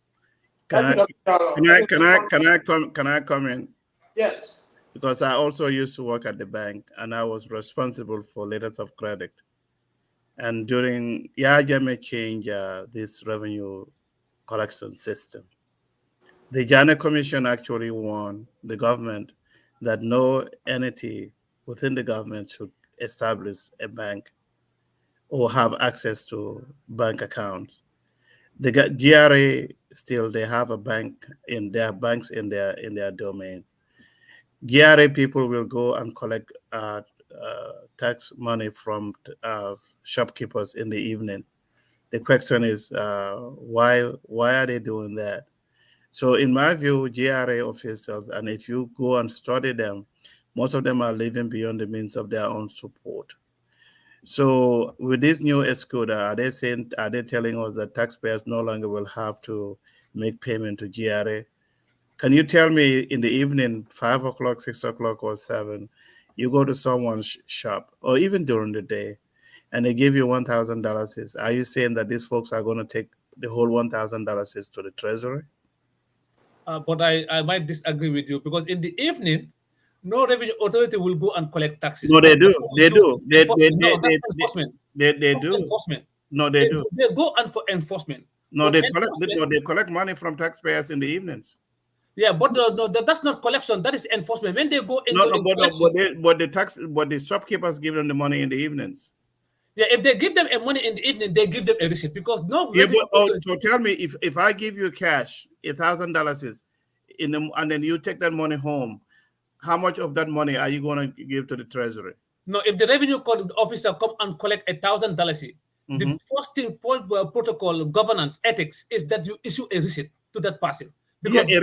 Can Thank you, I Dr. Jallow. That is can I comment? yes. Because I also used to work at the bank and I was responsible for letters of credit. And during Yajame change this revenue collection system, the Jana Commission actually warned the government that no entity within the government should establish a bank or have access to bank accounts. They got GRA still. They have a bank in their banks in their domain. GRA people will go and collect tax money from shopkeepers in the evening. The question is why are they doing that? So in my view, GRA officials, and if you go and study them, most of them are living beyond the means of their own support. So with this new escuda, are they telling us that taxpayers no longer will have to make payment to GRA? Can you tell me in the evening, 5 o'clock, 6 o'clock, or 7, you go to someone's shop, or even during the day, and they give you $1,000? Are you saying that these folks are going to take the whole $1,000 to the treasury? But I might disagree with you because in the evening, no revenue authority will go and collect taxes. No, they But do. what they will They do do. is enforcement. No, that's enforcement. They That's do. enforcement. No, they do. They go and for enforcement. No, But they collect. enforcement, No, they collect money from taxpayers in the evenings. yeah, but that's not collection. That is enforcement. When they go No, into no, in collection, but the shopkeepers give them the money in the evenings. yeah, if they give them a money in the evening, they give them a receipt because no Yeah, revenue but oh, authority. so tell me, if I give you cash, $1,000 is and then you take that money home, how much of that money are you going to give to the treasury? No, if the officer come and collect $1,000, the Hmm. first thing protocol, governance, ethics is that you issue a receipt to that person Yeah, because a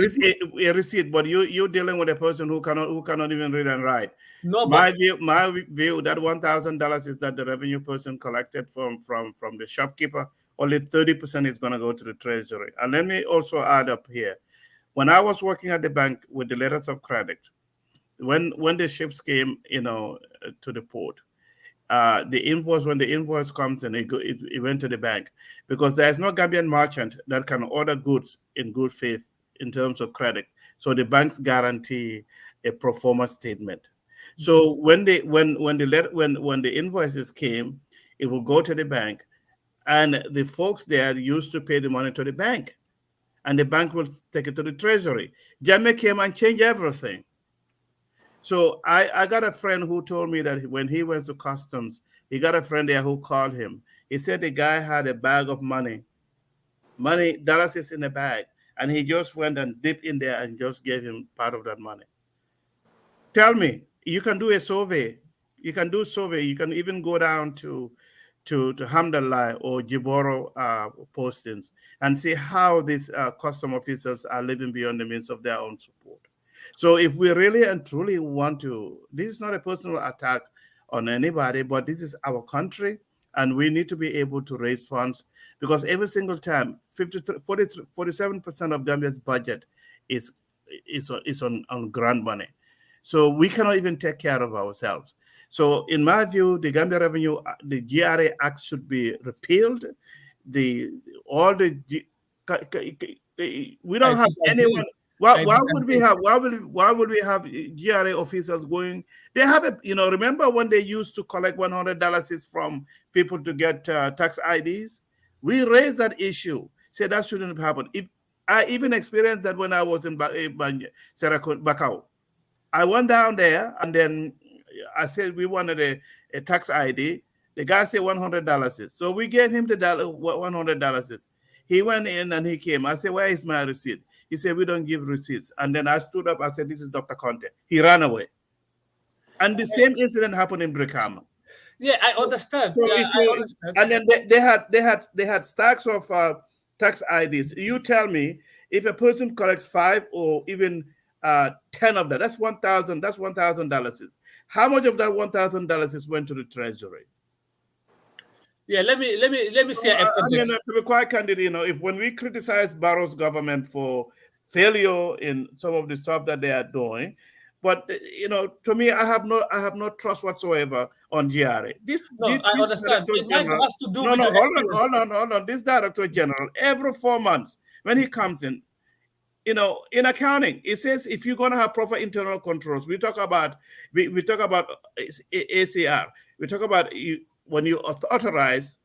receipt, but you're dealing with a person who cannot even read and write. no, but My view that $1,000 is that the revenue person collected from the shopkeeper. Only 30% is going to go to the treasury. And let me also add up here. When I was working at the bank with the letters of credit, when the ships came, to the port, the invoice when the invoice comes and it went to the bank, because there's no Gambian merchant that can order goods in good faith in terms of credit. So the banks guarantee a pro forma statement. So when the invoices came, it will go to the bank, and the folks there used to pay the money to the bank, and the bank will take it to the treasury. Jammeh came and changed everything. So I got a friend who told me that when he went to customs, he got a friend there who called him. He said the guy had a bag of money, dollars is in a bag, and he just went and dipped in there and just gave him part of that money. Tell me, you can do a survey. You can do survey. You can even go down to Hamdallah or Jiboro postings and see how these custom officers are living beyond the means of their own support. So if we really and truly want to, this is not a personal attack on anybody, but this is our country, and we need to be able to raise funds, because every single time 47% of Gambia's budget is on grant money. So we cannot even take care of ourselves. So in my view, the Gambia Revenue, the GRA Act should be repealed. The all the we I don't have anyone. disagree. I Why would we disagree. have why would we have GRA officers going? They have remember when they used to collect $100 from people to get tax IDs? We raised that issue. Say that shouldn't have happened. I even experienced that when I was in Bakau. I went down there and then I said we wanted a tax ID. The guy said $100. So we gave him the $100. He went in and he came. I said, "Where is my receipt?" He said, "We don't give receipts." And then I stood up. I said, "This is Dr. Conteh." He ran away. And the same incident happened in Brikama. Yeah, I understand. So, Yeah, so I understand. and then they had stacks of tax IDs. You tell me, if a person collects 5 or even 10 of that, that's 1,000. That's $1,000. How much of that $1,000 went to the treasury? Yeah, let me So, see a context. to be quite candid, if when we criticize Barrow's government for failure in some of the stuff that they are doing, but to me, I have no trust whatsoever on GRA. No, I This understand. director It might general, has to do no, with no, your hold on, experience. hold on. This director general, every 4 months when he comes in, in accounting, it says if you're going to have proper internal controls, we talk about ACR, we talk about when you authorize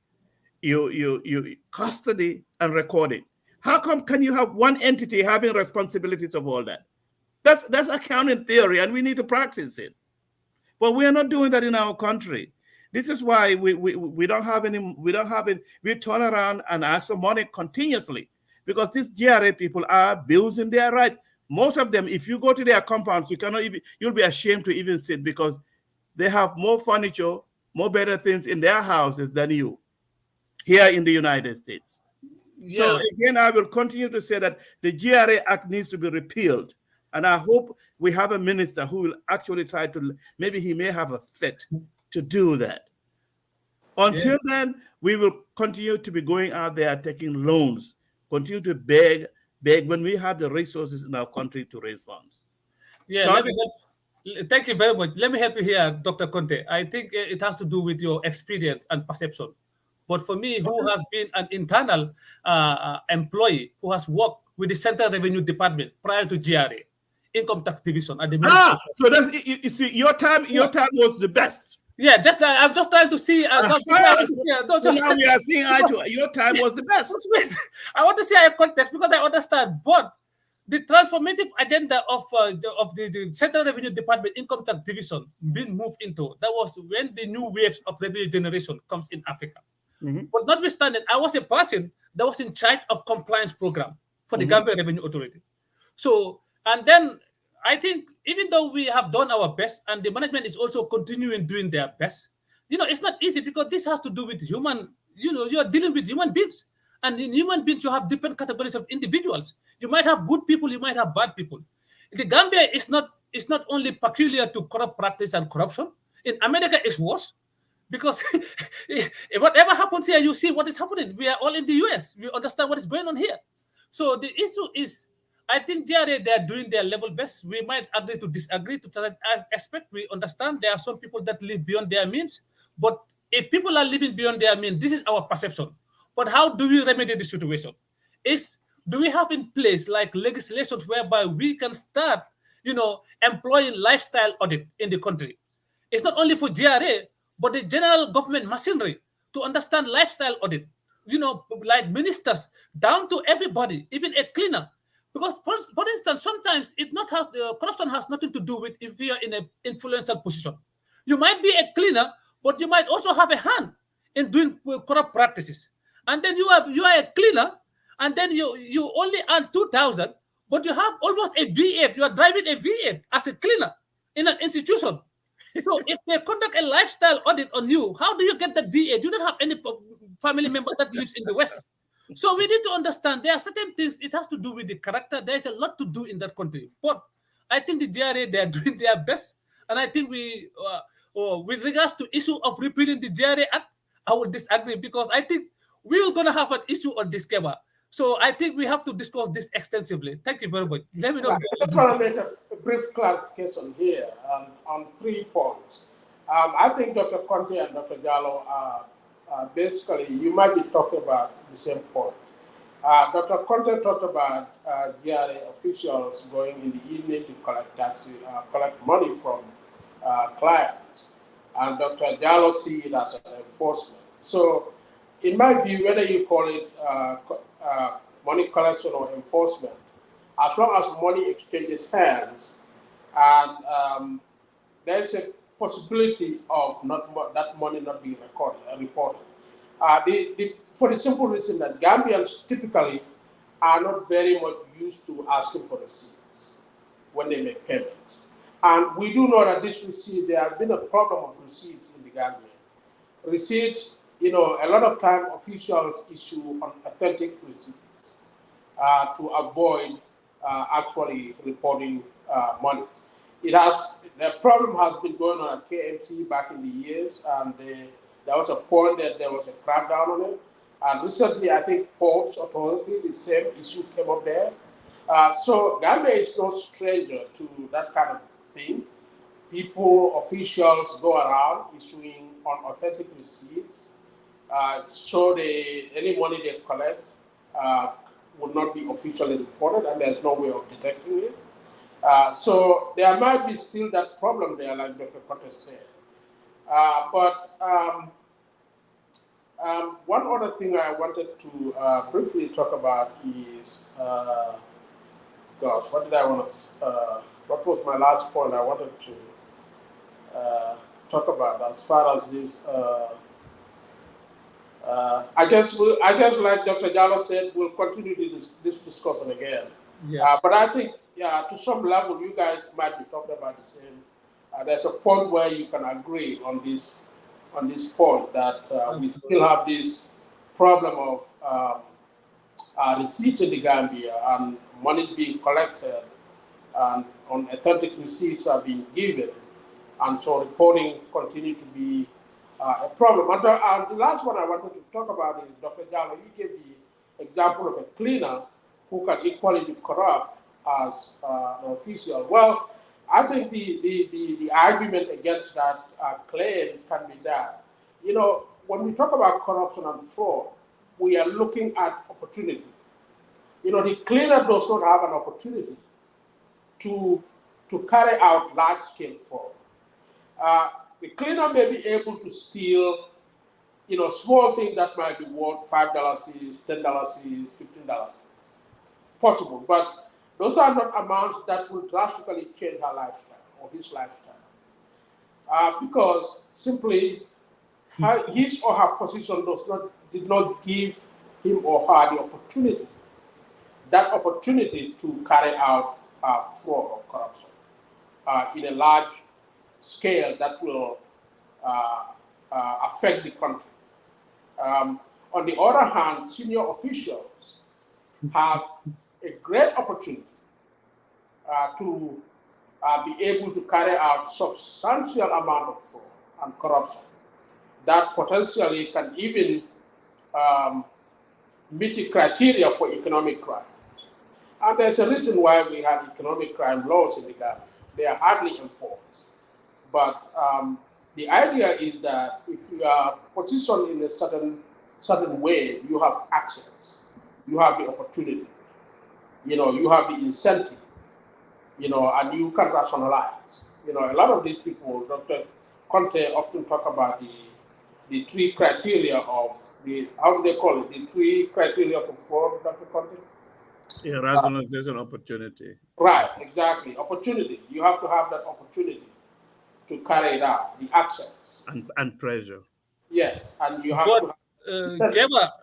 you custody and recording. How come can you have one entity having responsibilities of all that? That's accounting theory, and we need to practice it. But we are not doing that in our country. This is why we don't have any, we turn around and ask for money continuously because these GRA people are abusing their rights. Most of them, if you go to their compounds, you cannot even, you'll be ashamed to even sit because they have more furniture, more better things in their houses than you here in the United States. So Yeah. again, I will continue to say that the GRA Act needs to be repealed. And I hope we have a minister who will actually try to, maybe he may have a fit to do that. Yeah. Until then, we will continue to be going out there taking loans, continue to beg when we have the resources in our country to raise funds. Yeah, So, let me help. Thank you very much. Let me help you here, Dr. Conte. I think it has to do with your experience and perception. But for me, who okay. has been an internal employee who has worked with the Central Revenue Department prior to GRA, Income Tax Division at the Ministry. So that's you see, your time was the best. Yeah, just I'm just trying to see. No, So just now we are seeing eye because to your time was the best. I want to see a context because I understand. But the transformative agenda of the Central Revenue Department Income Tax Division being moved into, that was when the new waves of revenue generation comes in Africa. Mm-hmm. But notwithstanding, I was a person that was in charge of compliance program for the Mm-hmm. Gambia Revenue Authority. So, and then I think even though we have done our best and the management is also continuing doing their best, it's not easy because this has to do with human, you are dealing with human beings. And in human beings, you have different categories of individuals. You might have good people, you might have bad people. The Gambia is not only peculiar to corrupt practice and corruption. In America, it's worse because whatever happens here, you see what is happening. We are all in the US. We understand what is going on here. So the issue is, I think they are doing their level best. We might agree to disagree to that aspect. We understand there are some people that live beyond their means. But if people are living beyond their means, this is our perception. But how do we remedy the situation? Do we have in place like legislations whereby we can start, employing lifestyle audit in the country? It's not only for GRA, but the general government machinery to understand lifestyle audit. Like ministers down to everybody, even a cleaner. Because for instance, sometimes corruption has nothing to do with if you are in an influential position. You might be a cleaner, but you might also have a hand in doing corrupt practices. And then you are a cleaner, and then you only earn 2,000, but you have almost a V8. You are driving a V8 as a cleaner in an institution. So if they conduct a lifestyle audit on you, how do you get that V8? You don't have any family member that lives in the West. So we need to understand there are certain things, it has to do with the character. There's a lot to do in that country. But I think the GRA, they are doing their best. And I think with regards to issue of repealing the GRA Act, I would disagree because I think we're going to have an issue on this, Keba. So I think we have to discuss this extensively. Thank you very much. Let me not go. I just want to make a brief clarification here on 3 points. I think Dr. Conteh and Dr. Jallow are basically, you might be talking about the same point. Dr. Conteh talked about GRA officials going in the evening to collect money from clients, and Dr. Jallow see it as an enforcement. So, in my view, whether you call it money collection or enforcement, as long as money exchanges hands, and there's a possibility of that money not being reported. For the simple reason that Gambians typically are not very much used to asking for receipts when they make payments. And we do know that this receipt, there has been a problem of receipts in the Gambia. Receipts, a lot of time officials issue authentic receipts to avoid actually reporting money. The problem has been going on at KMC back in the years, and there was a point that there was a crackdown on it. And recently, I think Ports Authority, the same issue came up there. So Gambia is no stranger to that kind of thing. People, officials go around issuing unauthentic receipts. So any money they collect will not be officially reported, and there's no way of detecting it. So there might be still that problem there, like Dr. Conteh said. But one other thing I wanted to briefly talk about is, what did I want to? What was my last point? I wanted to. talk about as far as this. I guess, like Dr. Jallow said, we'll continue this discussion again. Yeah. But I think, yeah, to some level, you guys might be talking about the same. There's a point where you can agree on this point that we still have this problem of receipts in the Gambia and money is being collected and unauthentic receipts are being given, and so reporting continue to be a problem. And the last one I wanted to talk about is Dr. Jallow. You gave the example of a cleaner who can equally be corrupt as an official. Well, I think the argument against that claim can be that, you know, when we talk about corruption and fraud, we are looking at opportunity. You know, the cleaner does not have an opportunity to carry out large-scale fraud. The cleaner may be able to steal, you know, small things that might be worth $5, $10, $15. Possible, but those are not amounts that will drastically change her lifestyle or his lifestyle, because simply his or her position did not give him or her the opportunity, to carry out fraud or corruption in a large scale that will affect the country. On the other hand, senior officials have a great opportunity to be able to carry out substantial amount of fraud and corruption that potentially can even meet the criteria for economic crime. And there's a reason why we have economic crime laws in the Gambia. They are hardly enforced. But the idea is that if you are positioned in a certain way, you have access, you have the opportunity, you know, you have the incentive, you know, and you can rationalize. You know, a lot of these people, Dr. Conteh often talk about the three criteria of how do they call it? The three criteria for fraud, Dr. Conteh? Yeah, rationalization opportunity. Right, exactly. Opportunity. You have to have that opportunity to carry it out, the access. And pressure. Yes, and you have to have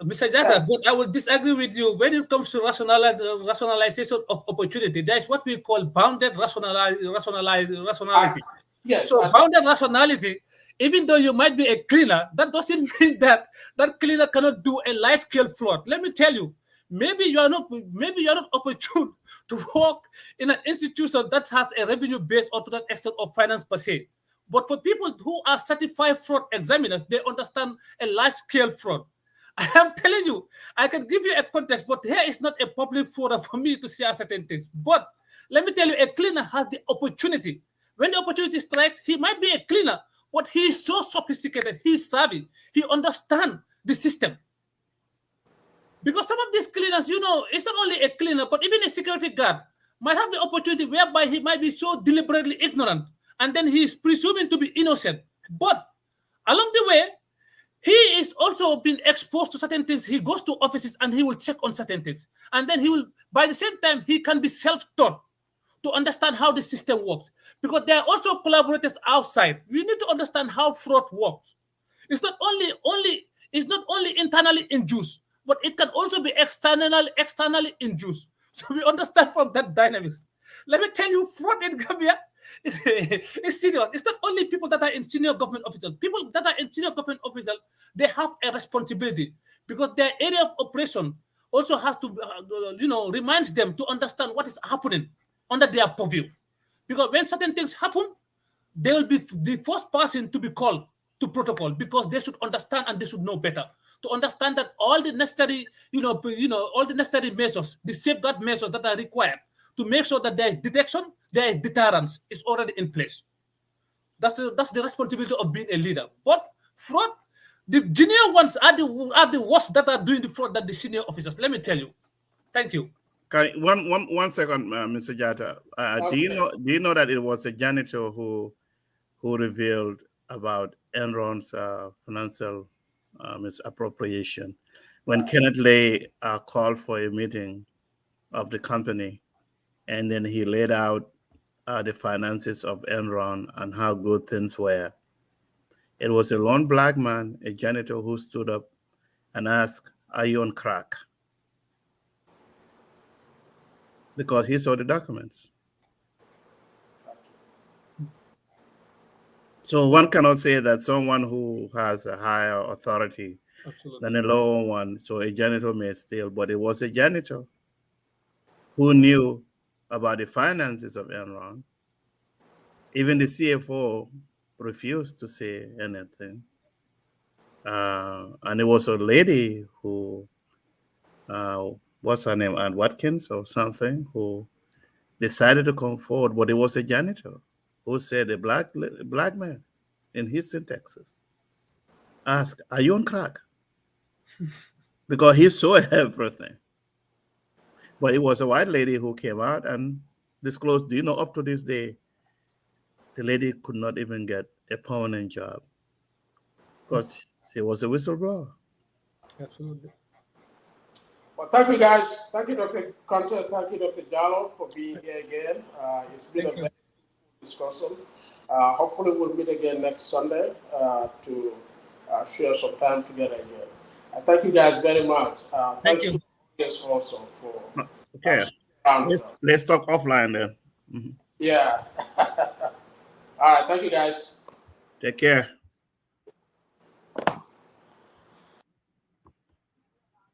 Mr. Jata, but I will disagree with you when it comes to rationalization of opportunity. That's what we call bounded rationality. Yes. So bounded rationality, even though you might be a cleaner, that doesn't mean that that cleaner cannot do a large scale fraud. Let me tell you, maybe you are not opportune to work in an institution that has a revenue base or to that extent of finance per se. But for people who are certified fraud examiners, they understand a large scale fraud. I am telling you, I can give you a context, but here is not a public forum for me to share certain things. But let me tell you, a cleaner has the opportunity. When the opportunity strikes, he might be a cleaner, but he is so sophisticated, he's savvy, he understands the system. Because some of these cleaners, you know, it's not only a cleaner, but even a security guard might have the opportunity whereby he might be so deliberately ignorant and then he is presuming to be innocent. But along the way, he is also been exposed to certain things. He goes to offices and he will check on certain things. And then he will, by the same time, he can be self-taught to understand how the system works. Because there are also collaborators outside. We need to understand how fraud works. It's not only internally induced, but it can also be externally induced. So we understand from that dynamics. Let me tell you, fraud in Gambia is serious. It's not only people that are in senior government officials. People that are in senior government officials, they have a responsibility because their area of operation also has to, reminds them to understand what is happening under their purview. Because when certain things happen, they will be the first person to be called to protocol because they should understand and they should know better to understand that all the necessary, all the necessary measures, the safeguard measures that are required to make sure that there is detection, there is deterrence is already in place. That's the responsibility of being a leader. But fraud, the junior ones are the worst that are doing the fraud than the senior officers. Let me tell you. Thank you. One second, Mr. Jata. Okay. Do you know that it was a janitor who revealed about Enron's financial misappropriation when Kenneth Lay called for a meeting of the company, and then he laid out the finances of Enron and how good things were. It was a lone black man, a janitor, who stood up and asked, "Are you on crack?" Because he saw the documents. So one cannot say that someone who has a higher authority than a lower one, so a janitor may steal, but it was a janitor who knew about the finances of Enron. Even the CFO refused to say anything. And it was a lady who, what's her name, Ann Watkins or something, who decided to come forward, but it was a janitor who said a black man in Houston, Texas, asked, "Are you on crack?" Because he saw everything. But it was a white lady who came out and disclosed, do you know, up to this day, the lady could not even get a permanent job because she was a whistleblower. Absolutely. Well, thank you guys. Thank you, Dr. Conteh. Thank you, Dr. Jallow, for being here again. It's been a very discussion. Hopefully, we'll meet again next Sunday to share some time together again. Thank you guys very much. Thanks to the audience also for Okay. Let's talk offline then. Yeah. All right. Thank you guys. Take care.